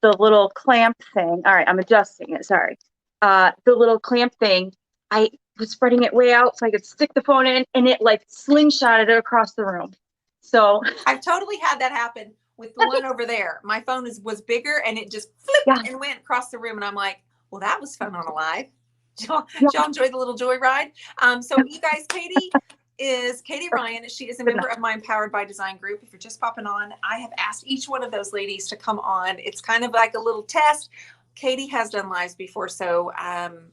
the little clamp thing, all right, I'm adjusting it, sorry. The little clamp thing, I was spreading it way out so I could stick the phone in, and it like slingshotted it across the room. So I've totally had that happen with the one over there. My phone was bigger and it just flipped and went across the room. And I'm like, well, that was fun on a live. Did y'all enjoy the little joyride? So you guys, Katie is Katie Ryan. She is a member of my Empowered by Design group. If you're just popping on, I have asked each one of those ladies to come on. It's kind of like a little test. Katie has done lives before, so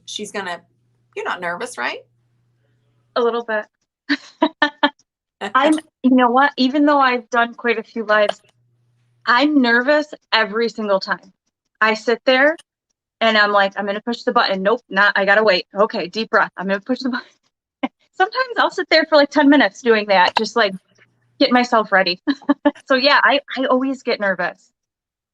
she's gonna, you're not nervous, right? A little bit. You know what, even though I've done quite a few lives, I'm nervous every single time. I sit there and I'm like, I'm going to push the button. Nope, I got to wait. Okay, deep breath. I'm going to push the button. Sometimes I'll sit there for like 10 minutes doing that, just like get myself ready. So yeah, I always get nervous.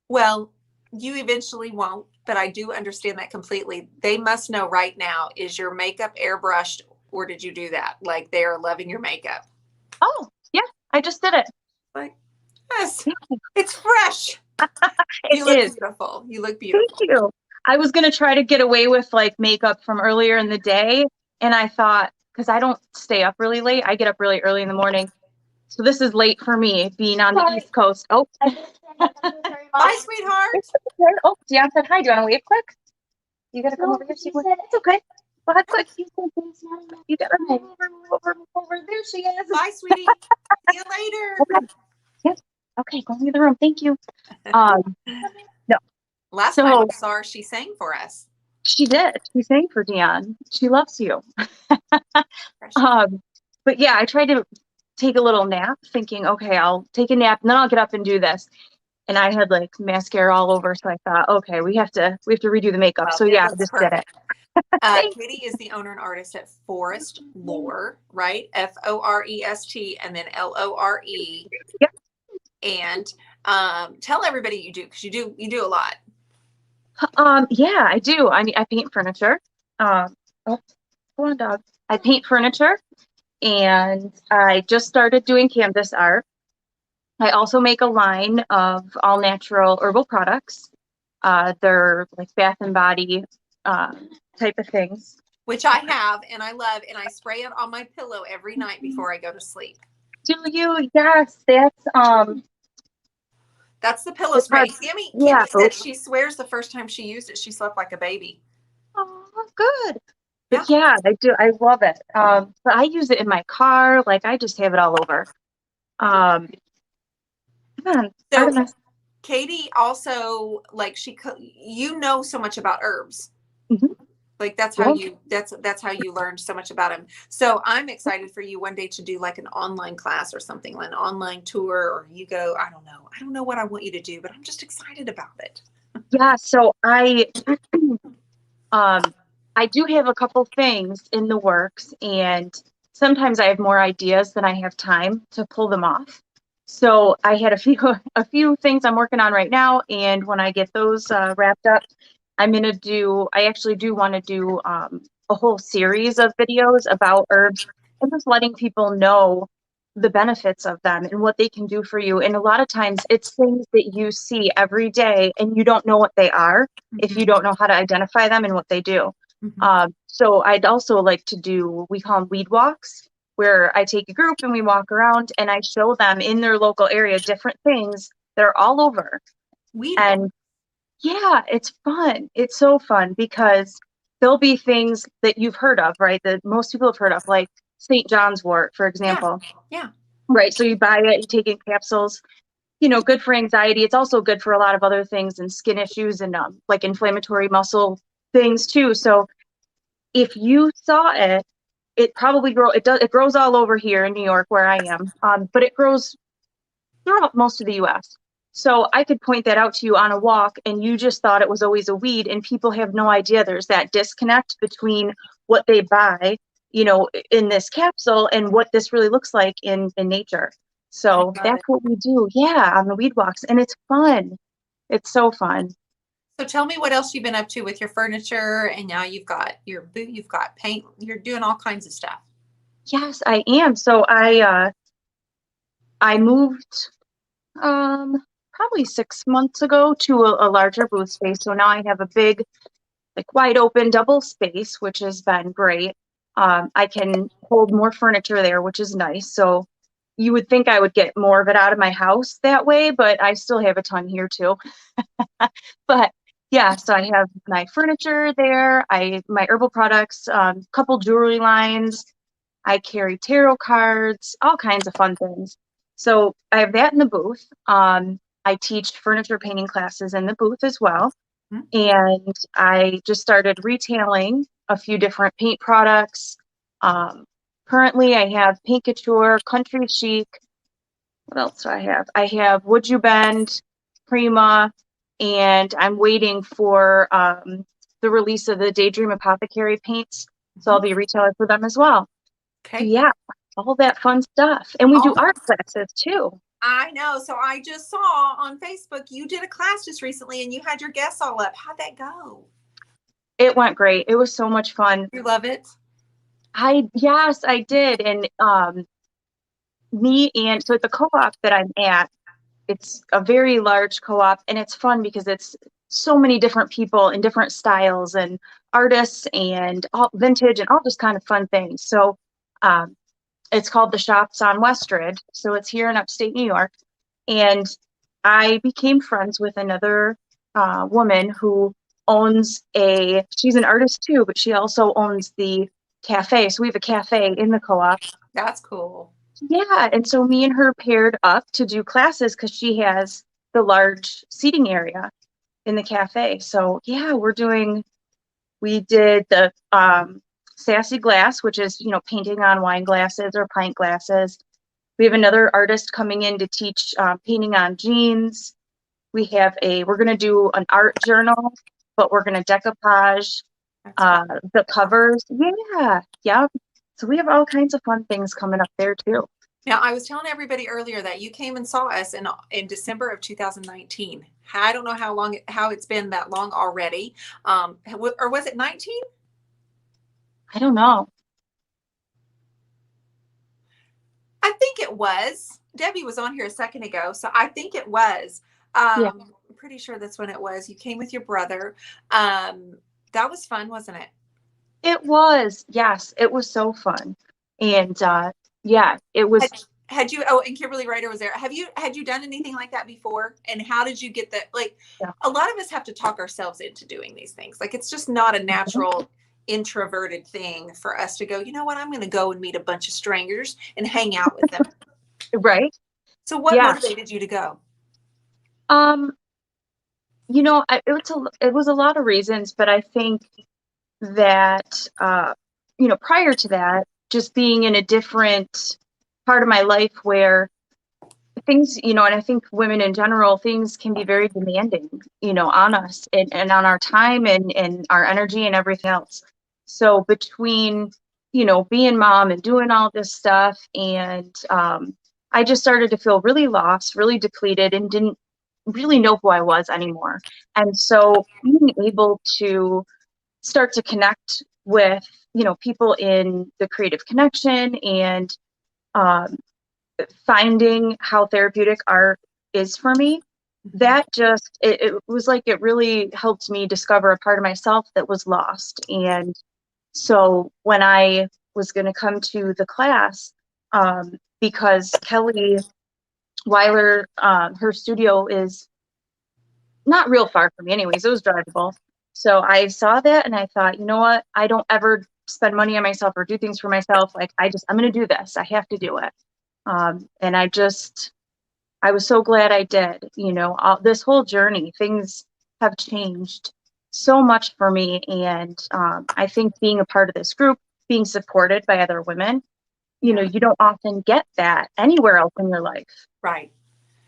Well, you eventually won't, but I do understand that completely. They must know right now, is your makeup airbrushed or did you do that? Like they are loving your makeup. Oh, yeah, I just did it. Like, yes, it's fresh. You look beautiful. You look beautiful. Thank you. I was going to try to get away with like makeup from earlier in the day. And I thought, because I don't stay up really late, I get up really early in the morning. So this is late for me being on the East Coast. Oh, bye, sweetheart. Oh, Dion said hi. Do you want to wave quick? You got to come over here. It's okay. Go ahead, quick. You got to move over. There she is. Bye, sweetie. See you later. Okay. Yep. Okay, go into the room. Thank you. No. Last time I saw her, she sang for us. She did. She sang for Dion. She loves you. But yeah, I tried to take a little nap, thinking, okay, I'll take a nap and then I'll get up and do this. And I had like mascara all over, so I thought, okay, we have to redo the makeup. Well, so yeah, I just did it. Katie is the owner and artist at Forest Lore, right? Forest and then Lore. Yep. And tell everybody you do, because you do a lot. Yeah, I do. I paint furniture. Oh, go on, dog. I paint furniture, and I just started doing canvas art. I also make a line of all natural herbal products. They're like bath and body type of things. Which I have and I love, and I spray it on my pillow every night before I go to sleep. Do you? Yes, that's the pillow spray. Kimmy said she swears the first time she used it, she slept like a baby. Oh, good. But yeah, I do. I love it. But I use it in my car. Like I just have it all over. Come on. So Katie also, like, you know so much about herbs. Mhm. Like that's how that's how you learned so much about them. So I'm excited for you one day to do like an online class or something, like an online tour, or you go, I don't know what I want you to do, but I'm just excited about it. Yeah, so I do have a couple things in the works, and sometimes I have more ideas than I have time to pull them off. So I had a few things I'm working on right now, and when I get those wrapped up, I actually do want to do a whole series of videos about herbs and just letting people know the benefits of them and what they can do for you. And a lot of times it's things that you see every day and you don't know what they are if you don't know how to identify them and what they do. So I'd also like to do, we call them weed walks, where I take a group and we walk around and I show them in their local area different things that are all over. Weed And walks. yeah, it's fun. It's so fun because there'll be things that you've heard of, right? That most people have heard of, like St. John's wort, for example. Yeah. Right. So you buy it, you take it in capsules, good for anxiety. It's also good for a lot of other things and skin issues and like inflammatory muscle things too. So if you saw it, it grows all over here in New York where I am. But it grows throughout most of the US. So I could point that out to you on a walk and you just thought it was always a weed, and people have no idea there's that disconnect between what they buy, in this capsule and what this really looks like in nature. So that's what we do. Yeah, on the weed walks. And it's fun. It's so fun. So tell me what else you've been up to with your furniture, and now you've got your boot, you've got paint, you're doing all kinds of stuff. Yes, I am. So I moved probably 6 months ago to a larger booth space. So now I have a big, like, wide open double space, which has been great. I can hold more furniture there, which is nice. So you would think I would get more of it out of my house that way, but I still have a ton here too. But yeah, so I have my furniture there. My herbal products, couple jewelry lines. I carry tarot cards, all kinds of fun things. So I have that in the booth. I teach furniture painting classes in the booth as well. And I just started retailing a few different paint products. Currently, I have Paint Couture, Country Chic. What else do I have? I have Would You Bend, Prima, and I'm waiting for the release of the Daydream Apothecary paints. So I'll be a retailer for them as well. Okay. So yeah, all that fun stuff. And we do art classes too. I know. So I just saw on Facebook you did a class just recently and you had your guests all up. How'd that go? It went great. It was so much fun. You love it? Yes, I did. And so at the co-op that I'm at, it's a very large co-op, and it's fun because it's so many different people in different styles and artists and all vintage and all just kind of fun things. So it's called the Shops on Westridge. So it's here in upstate New York. And I became friends with another woman who she's an artist too, but she also owns the cafe. So we have a cafe in the co-op. That's cool. Yeah. And so me and her paired up to do classes because she has the large seating area in the cafe. So yeah, we did the sassy glass, which is, painting on wine glasses or pint glasses. We have another artist coming in to teach painting on jeans. We're going to do an art journal, but we're going to decoupage the covers. Yeah. Yep. So we have all kinds of fun things coming up there too. Now, I was telling everybody earlier that you came and saw us in December of 2019. I don't know how it's been that long already. Or was it 19? I don't know. I think it was. Debbie was on here a second ago, so I think it was. Yeah. I'm pretty sure that's when it was. You came with your brother. That was fun, wasn't it? It was. Yes, it was so fun. And yeah, it was. And Kimberly Ryder was there. Had you done anything like that before? And how did you get that? Like, Yeah. A lot of us have to talk ourselves into doing these things. Like, it's just not a natural introverted thing for us to go, you know what, I'm going to go and meet a bunch of strangers and hang out with them. Right. So what motivated you to go? You know, it was a lot of reasons, but I think that, you know, prior to that, just being in a different part of my life where things, you know, and I think women in general, things can be very demanding, you know, on us and on our time and our energy and everything else. So between, you know, being mom and doing all this stuff, and I just started to feel really lost, really depleted, and didn't really know who I was anymore. And so being able to start to connect with, you know, people in the creative connection and um, finding how therapeutic art is for me, that just it was like it really helped me discover a part of myself that was lost. And so when I was going to come to the class, because Kelly Weiler, her studio is not real far from me anyways, it was drivable. So I saw that and I thought, you know what, I don't ever spend money on myself or do things for myself. Like I'm going to do this, I have to do it. And I was so glad I did. You know, this whole journey, things have changed so much for me. And I think being a part of this group, being supported by other women, you know, you don't often get that anywhere else in your life. Right.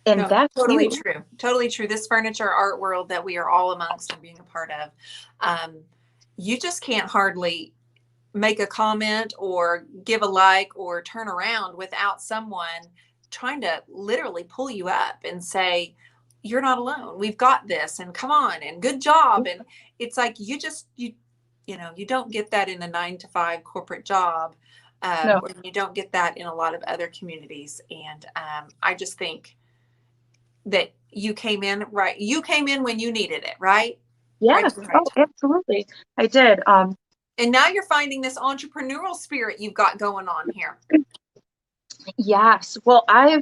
And No, that's totally huge. true. Totally true. This furniture art world that we are all amongst and being a part of, you just can't hardly make a comment or give a like or turn around without someone trying to literally pull you up and say, you're not alone. We've got this, and come on, and good job. And it's like, you know, you don't get that in a 9-to-5 corporate job. No. Or you don't get that in a lot of other communities. And I just think that you came in right. You came in when you needed it, right? Yeah. Right, right. Oh, absolutely. I did. And now you're finding this entrepreneurial spirit you've got going on here. Yes. Well, I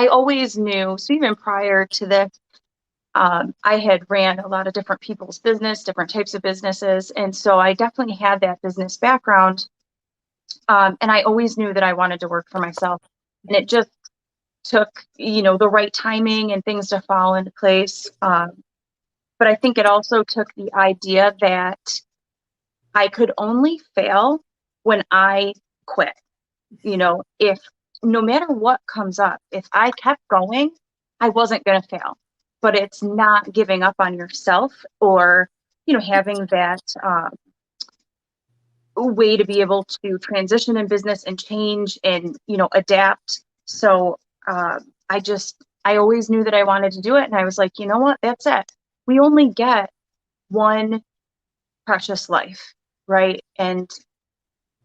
always knew, so even prior to this, I had ran a lot of different people's business, different types of businesses. And so I definitely had that business background. And I always knew that I wanted to work for myself. And it just took, you know, the right timing and things to fall into place. But I think it also took the idea that I could only fail when I quit. You know, if no matter what comes up, if I kept going, I wasn't going to fail. But it's not giving up on yourself or, you know, having that way to be able to transition in business and change and, you know, adapt. So I always knew that I wanted to do it. And I was like, you know what, that's it. We only get one precious life, right? And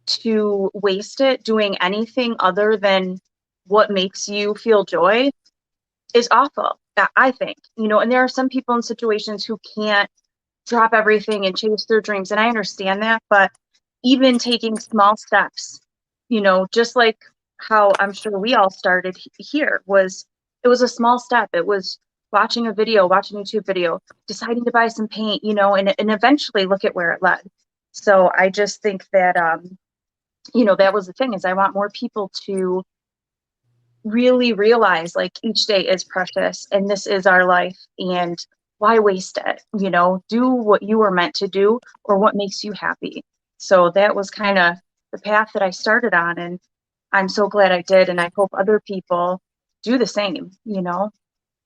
to waste it doing anything other than what makes you feel joy is awful, I think, you know. And there are some people in situations who can't drop everything and chase their dreams, and I understand that. But even taking small steps, you know, just like how I'm sure we all started here, it was a small step. It was watching a YouTube video, deciding to buy some paint, you know, and eventually look at where it led. So I just think that you know, that was the thing, is I want more people to really realize like each day is precious and this is our life, and why waste it? You know, do what you were meant to do or what makes you happy. So that was kind of the path that I started on, and I'm so glad I did, and I hope other people do the same, you know.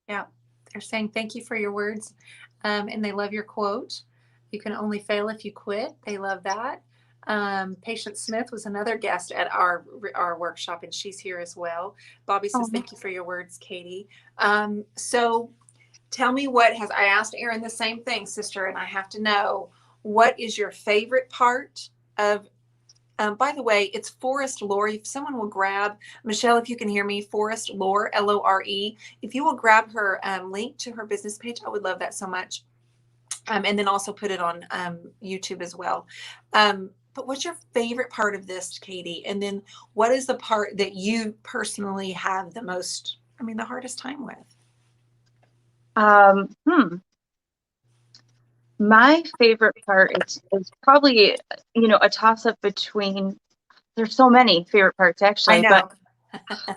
Yeah, they're saying thank you for your words, and they love your quote. You can only fail if you quit. They love that. Patient Smith was another guest at our workshop, and she's here as well. Bobby says, thank you for your words, Katie. So tell me, I asked Erin the same thing, sister, and I have to know, what is your favorite part of, by the way, it's Forest Lore. If someone will grab, Michelle, if you can hear me, Forest Lore, Lore. If you will grab her link to her business page, I would love that so much. And then also put it on YouTube as well. But what's your favorite part of this, Katie? And then what is the part that you personally have the hardest time with? My favorite part is probably, you know, a toss up between, there's so many favorite parts actually, I know. but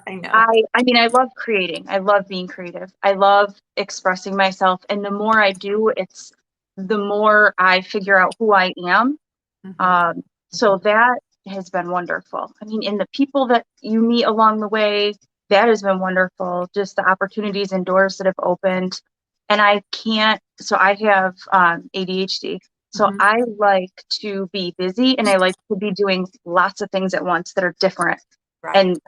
I know. I mean, I love creating. I love being creative. I love expressing myself. And the more I do, the more I figure out who I am. Mhm. So that has been wonderful. I mean, and the people that you meet along the way, that has been wonderful. Just the opportunities and doors that have opened. And so I have ADHD. So Mhm. I like to be busy and I like to be doing lots of things at once that are different. Right. And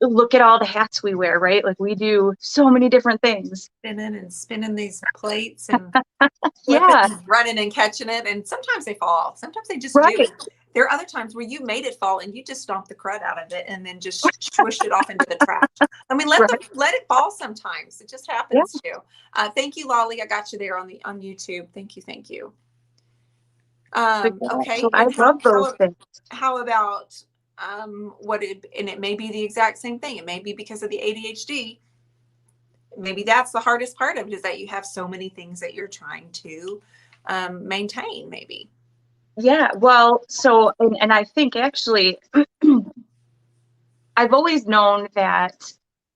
look at all the hats we wear, right? Like we do so many different things. Spinning these plates and flipping Yeah, and running and catching it. And sometimes they fall. Sometimes they just do. right, And there are other times where you made it fall and you just stomped the crud out of it and then just swished it off into the trash. I mean, right. let it fall sometimes. It just Yeah, happens to. Thank you, Lolly. I got you there on YouTube. Thank you. Thank you. but yeah, so Okay. I And love those things. how about and it may be the exact same thing. It may be because of the ADHD. Maybe that's the hardest part of it, is that you have so many things that you're trying to maintain, maybe. Yeah, well, so, and I think actually, I've always known that,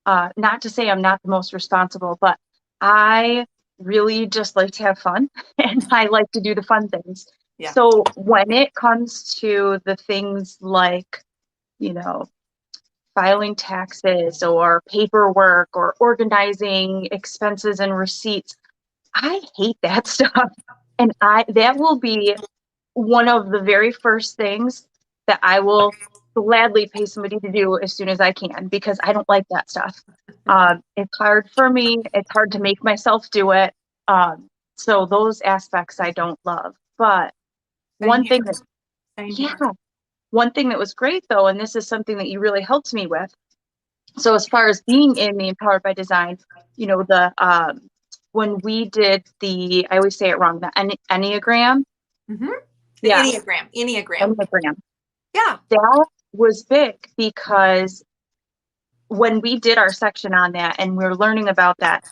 not to say I'm not the most responsible, but I really just like to have fun and I like to do the fun things. Yeah. So when it comes to the things like, you know, filing taxes or paperwork or organizing expenses and receipts, I hate that stuff. And that will be one of the very first things that I will gladly pay somebody to do as soon as I can, because I don't like that stuff. It's hard for me. It's hard to make myself do it. So those aspects I don't love. But Same one here. thing that, Same yeah, here. one thing that was great though, and this is something that you really helped me with. So as far as being in the Empowered by Design, when we did I always say it wrong, the Enneagram. Mm-hmm. The Yeah, Enneagram. Enneagram. Yeah. That was big because when we did our section on that and we are learning about that,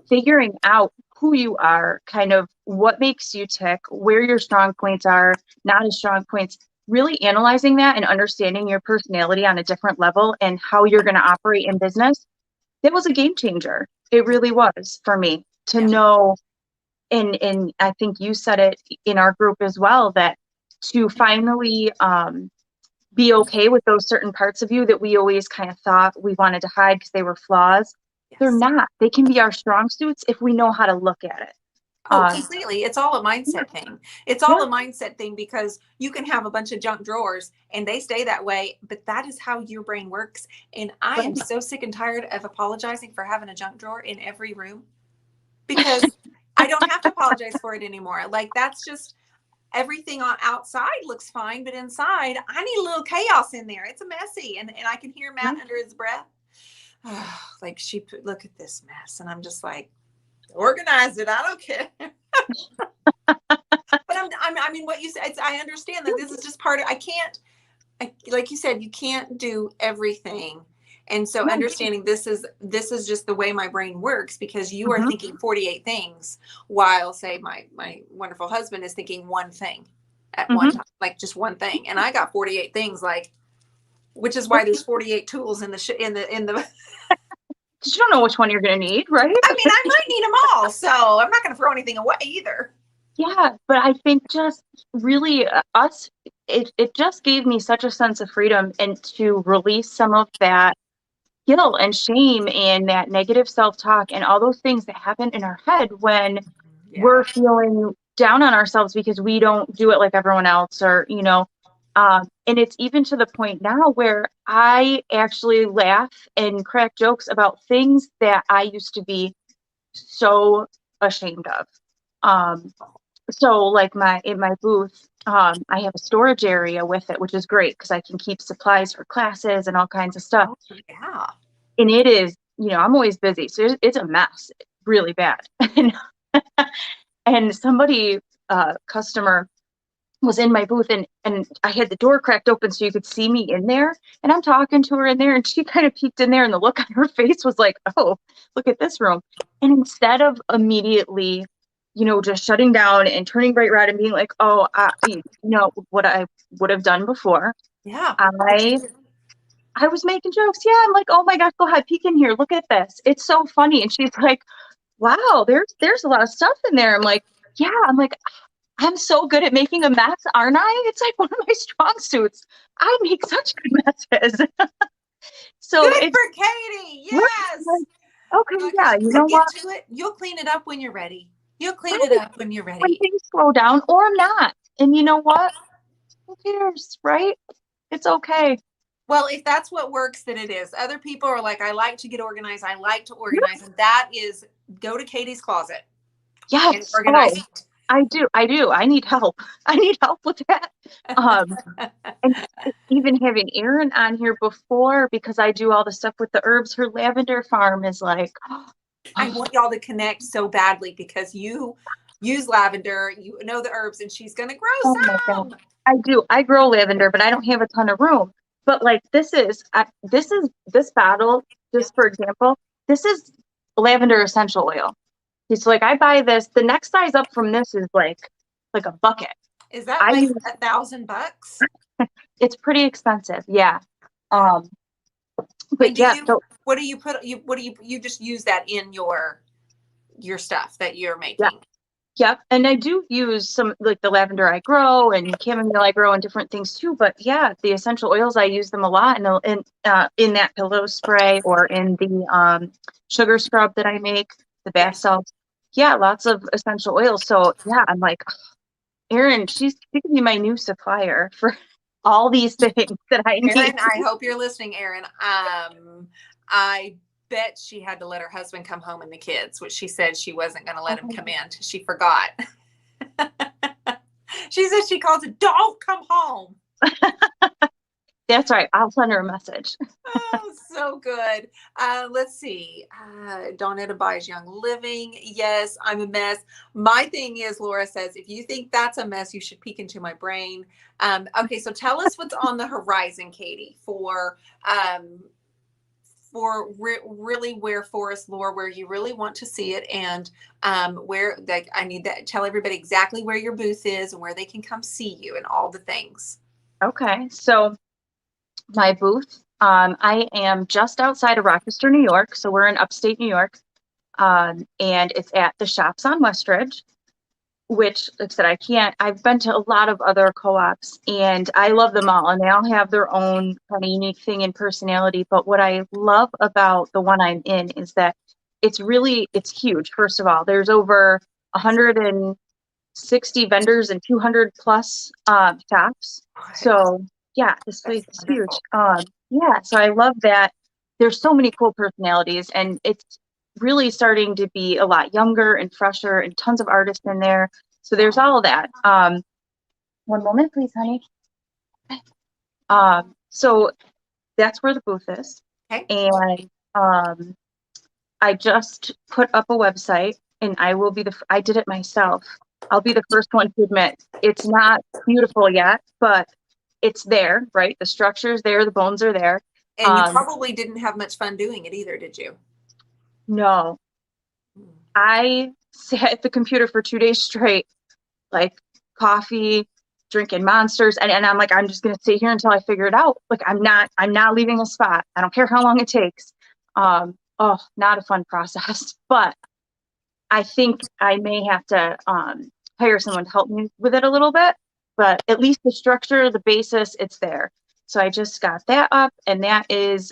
figuring out who you are, kind of what makes you tick, where your strong points are, not as strong points, really analyzing that and understanding your personality on a different level and how you're going to operate in business, that was a game changer. It really was for me to Yeah. know. And I think you said it in our group as well, that to finally be okay with those certain parts of you that we always kind of thought we wanted to hide because they were flaws. They're Yes. not. They can be our strong suits if we know how to look at it. Oh, completely. It's all a Yeah, mindset thing. It's yeah, all a mindset thing, because you can have a bunch of junk drawers and they stay that way, but that is how your brain works. And I am right. so sick and tired of apologizing for having a junk drawer in every room, because I don't have to apologize for it anymore. Like, that's just, everything on outside looks fine, but inside I need a little chaos in there. It's a messy. And I can hear Yeah, Matt under his breath. Like, look at this mess. And I'm just like, organize it. I don't care. But I mean, what you said, I understand that this is just part of, like you said, you can't do everything. And so yeah. understanding this is just the way my brain works, because you are Mhm, thinking 48 things, while, say, my wonderful husband is thinking one thing at one mhm. time, like just one thing. And I got 48 things, like, which is why there's 48 tools in the 'Cause you don't know which one you're going to need, right? I mean, I might need them all, so I'm not going to throw anything away either. Yeah, but I think just really it just gave me such a sense of freedom and to release some of that guilt and shame and that negative self-talk and all those things that happen in our head when Yeah. we're feeling down on ourselves because we don't do it like everyone else, or and it's even to the point now where I actually laugh and crack jokes about things that I used to be so ashamed of. So like in my booth, I have a storage area with it, which is great because I can keep supplies for classes and all kinds of stuff. Oh, yeah. And it is, I'm always busy, so it's a mess, really bad. And somebody, customer, was in my booth, and I had the door cracked open so you could see me in there, and I'm talking to her in there, and she kind of peeked in there, and the look on her face was like, oh, look at this room. And instead of immediately, just shutting down and turning bright red and being like, oh, what I would have done before, Yeah. What'd you I do? I was making jokes. Yeah, I'm like, oh my gosh, go ahead, peek in here. Look at this. It's so funny. And she's like, wow, there's a lot of stuff in there. I'm like, yeah. I'm like, I'm so good at making a mess, aren't I? It's like one of my strong suits. I make such good messes. So Good it's for Katie. right, Yes. like, okay, Because yeah, you you can know get what? to it. You'll clean it up when you're ready. You'll clean it Right, up when you're when ready. things slow down or not. And you know what? Who cares, right? It's okay. Well, if that's what works, then it is. Other people are like, I like to get organized. I like to organize. And that is go to Katie's closet and Yes. organize Oh, I do. I do. I need help. I need help with that. Um, it. and even having Erin on here before, because I do all the stuff with the herbs, her lavender farm is like, I want y'all to connect so badly because you use lavender, you know the herbs, and she's going to grow oh my God. some. I do. I grow lavender, but I don't have a ton of room. But like this bottle, just for example, this is lavender essential oil. It's like I buy this. The next size up from this is like a bucket. Is that I like use $1,000? it's pretty expensive. Yeah. Um, And but yeah, so what do you put, you just use that in your stuff that you're yeah. making? Yep. And I do use some like the lavender I grow and chamomile I grow and different things too. But yeah, the essential oils, I use them a lot in that pillow spray or in the sugar scrub that I make, the bath Yes. salts. Yeah, lots of essential oils. So yeah, I'm like, Erin, she can be my new supplier for all these things that I need. Erin, I hope you're listening, Erin. I bet she had to let her husband come home and the kids, which she said she wasn't going to let him come in. She forgot. She said she calls it, don't come home. That's right. I'll send her a message. Oh, so good. Let's see. Dawnetta buys Young Living. Yes, I'm a mess. My thing is, Laura says, if you think that's a mess, you should peek into my brain. Okay, so tell us what's on the horizon, Katie, really where Forest Lore, where you really want to see it, and where like I need that. Tell everybody exactly where your booth is and where they can come see you and all the things. Okay. So my booth. I am just outside of Rochester, New York. So we're in upstate New York. And it's at the Shops on Westridge, which, like I said, I've been to a lot of other co-ops and I love them all. And they all have their own kind of unique thing and personality. But what I love about the one I'm in is that it's huge. First of all, there's over 160 vendors and 200 plus shops. So yeah, this place is huge. Yeah, so I love that there's so many cool personalities and it's really starting to be a lot younger and fresher and tons of artists in there. So there's all of that. One moment, please, honey. So that's where the booth is. Okay. And I just put up a website and I did it myself. I'll be the first one to admit it's not beautiful yet, but it's there, right? The structure's there, the bones are there. And you probably didn't have much fun doing it either, did you? No. I sat at the computer for 2 days straight, like coffee, drinking monsters, and I'm like, I'm just gonna sit here until I figure it out. Like I'm not leaving a spot. I don't care how long it takes. Not a fun process, but I think I may have to hire someone to help me with it a little bit, but at least the structure, the basis, it's there. So I just got that up, and that is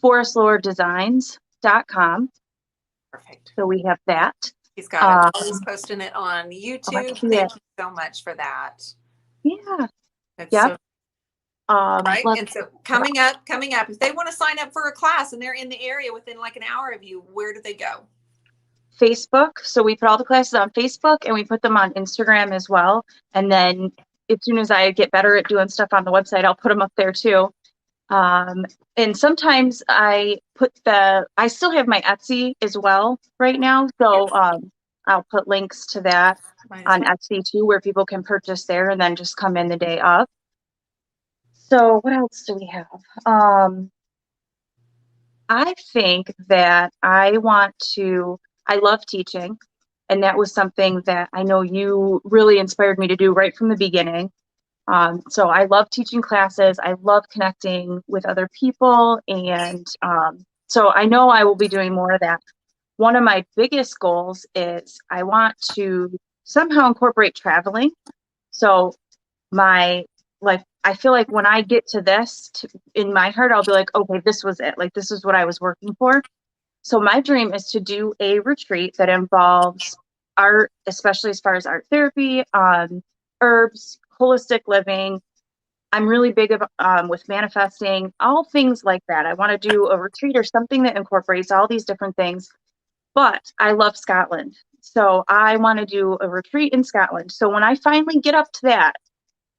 forestloredesigns.com. Perfect. So we have that. He's got it. Always posting it on YouTube. Thank you so much for that. Yeah. That's Yeah. so right. And so coming up, if they want to sign up for a class and they're in the area within like an hour of you, where do they go? Facebook. So we put all the classes on Facebook and we put them on Instagram as well. And then as soon as I get better at doing stuff on the website, I'll put them up there too. And sometimes I still have my Etsy as well right now. So I'll put links to that on Etsy too, where people can purchase there and then just come in the day of. So what else do we have? I think that I love teaching. And that was something that I know you really inspired me to do right from the beginning. So I love teaching classes. I love connecting with other people. And so I know I will be doing more of that. One of my biggest goals is I want to somehow incorporate traveling. So I feel like when I get to this in my heart, I'll be like, okay, this was it. Like, this is what I was working for. So my dream is to do a retreat that involves art, especially as far as art therapy, herbs, holistic living. I'm really big with manifesting, all things like that. I want to do a retreat or something that incorporates all these different things. But I love Scotland. So I want to do a retreat in Scotland. So when I finally get up to that,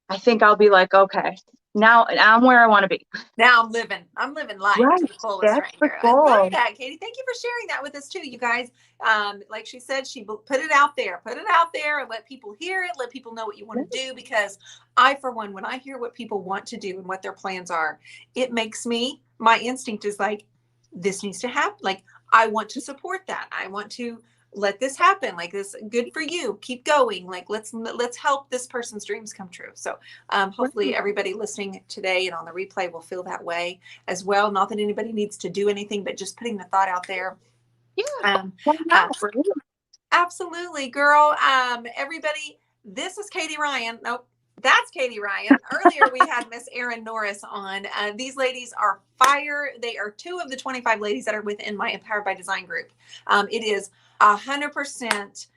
I think I'll be like, okay, now I'm where I want to be. Now I'm living life Right. to the fullest That's right the here. I love goal. that, Katie. Thank you for sharing that with us too, you guys. Like she said, she put it out there, and let people hear it, let people know what you want to do. Because I, for one, when I hear what people want to do and what their plans are, it makes my instinct is like, this needs to happen. Like, I want to support that. I want to let this happen. Like, this, good for you. Keep going. Like, let's help this person's dreams come true. So hopefully everybody listening today and on the replay will feel that way as well. Not that anybody needs to do anything, but just putting the thought out there. Yeah. Why not? Absolutely, girl. Everybody, this is Katie Ryan. Nope, that's Katie Ryan. Earlier we had Miss Erin Norris on. These ladies are fire. They are 2 of the 25 ladies that are within my Empowered by Design group. It is 100%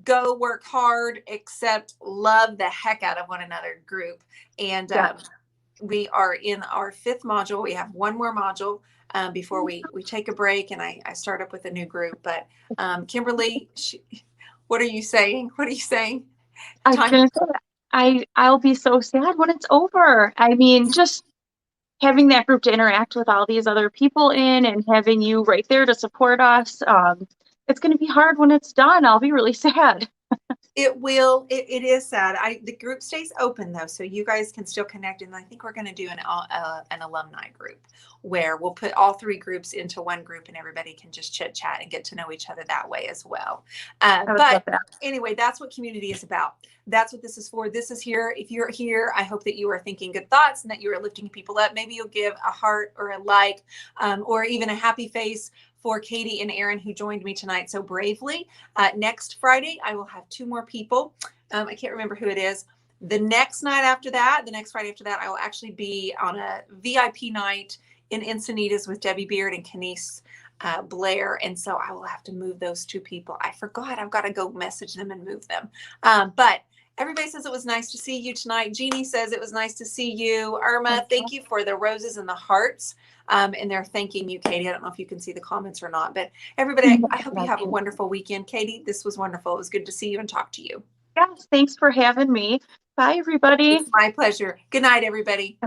go work hard, except love the heck out of one another group. And we are in our 5th module. We have one more module before we take a break, and I start up with a new group. But Kimberly, what are you saying? What are you saying? I was gonna say, I'll be so sad when it's over. I mean, just having that group to interact with all these other people in, and having you right there to support us. It's going to be hard when it's done. I'll be really sad. It will. It is sad. The group stays open though, so you guys can still connect. And I think we're going to do an alumni group where we'll put all 3 groups into one group, and everybody can just chit chat and get to know each other that way as well. But anyway, that's what community is about. That's what this is for. This is here. If you're here, I hope that you are thinking good thoughts and that you are lifting people up. Maybe you'll give a heart or a like, or even a happy face for Katie and Erin, who joined me tonight so bravely. Next Friday, I will have 2 more people. I can't remember who it is. The next Friday after that, I will actually be on a VIP night in Encinitas with Debbie Beard and Kenise Blair. And so I will have to move those 2 people. I forgot. I've got to go message them and move them. But everybody says it was nice to see you tonight. Jeannie says it was nice to see you. Irma, thank you for the roses and the hearts. And they're thanking you, Katie. I don't know if you can see the comments or not, but everybody, I hope you have a wonderful weekend. Katie, this was wonderful. It was good to see you and talk to you. Yes, thanks for having me. Bye, everybody. It's my pleasure. Good night, everybody.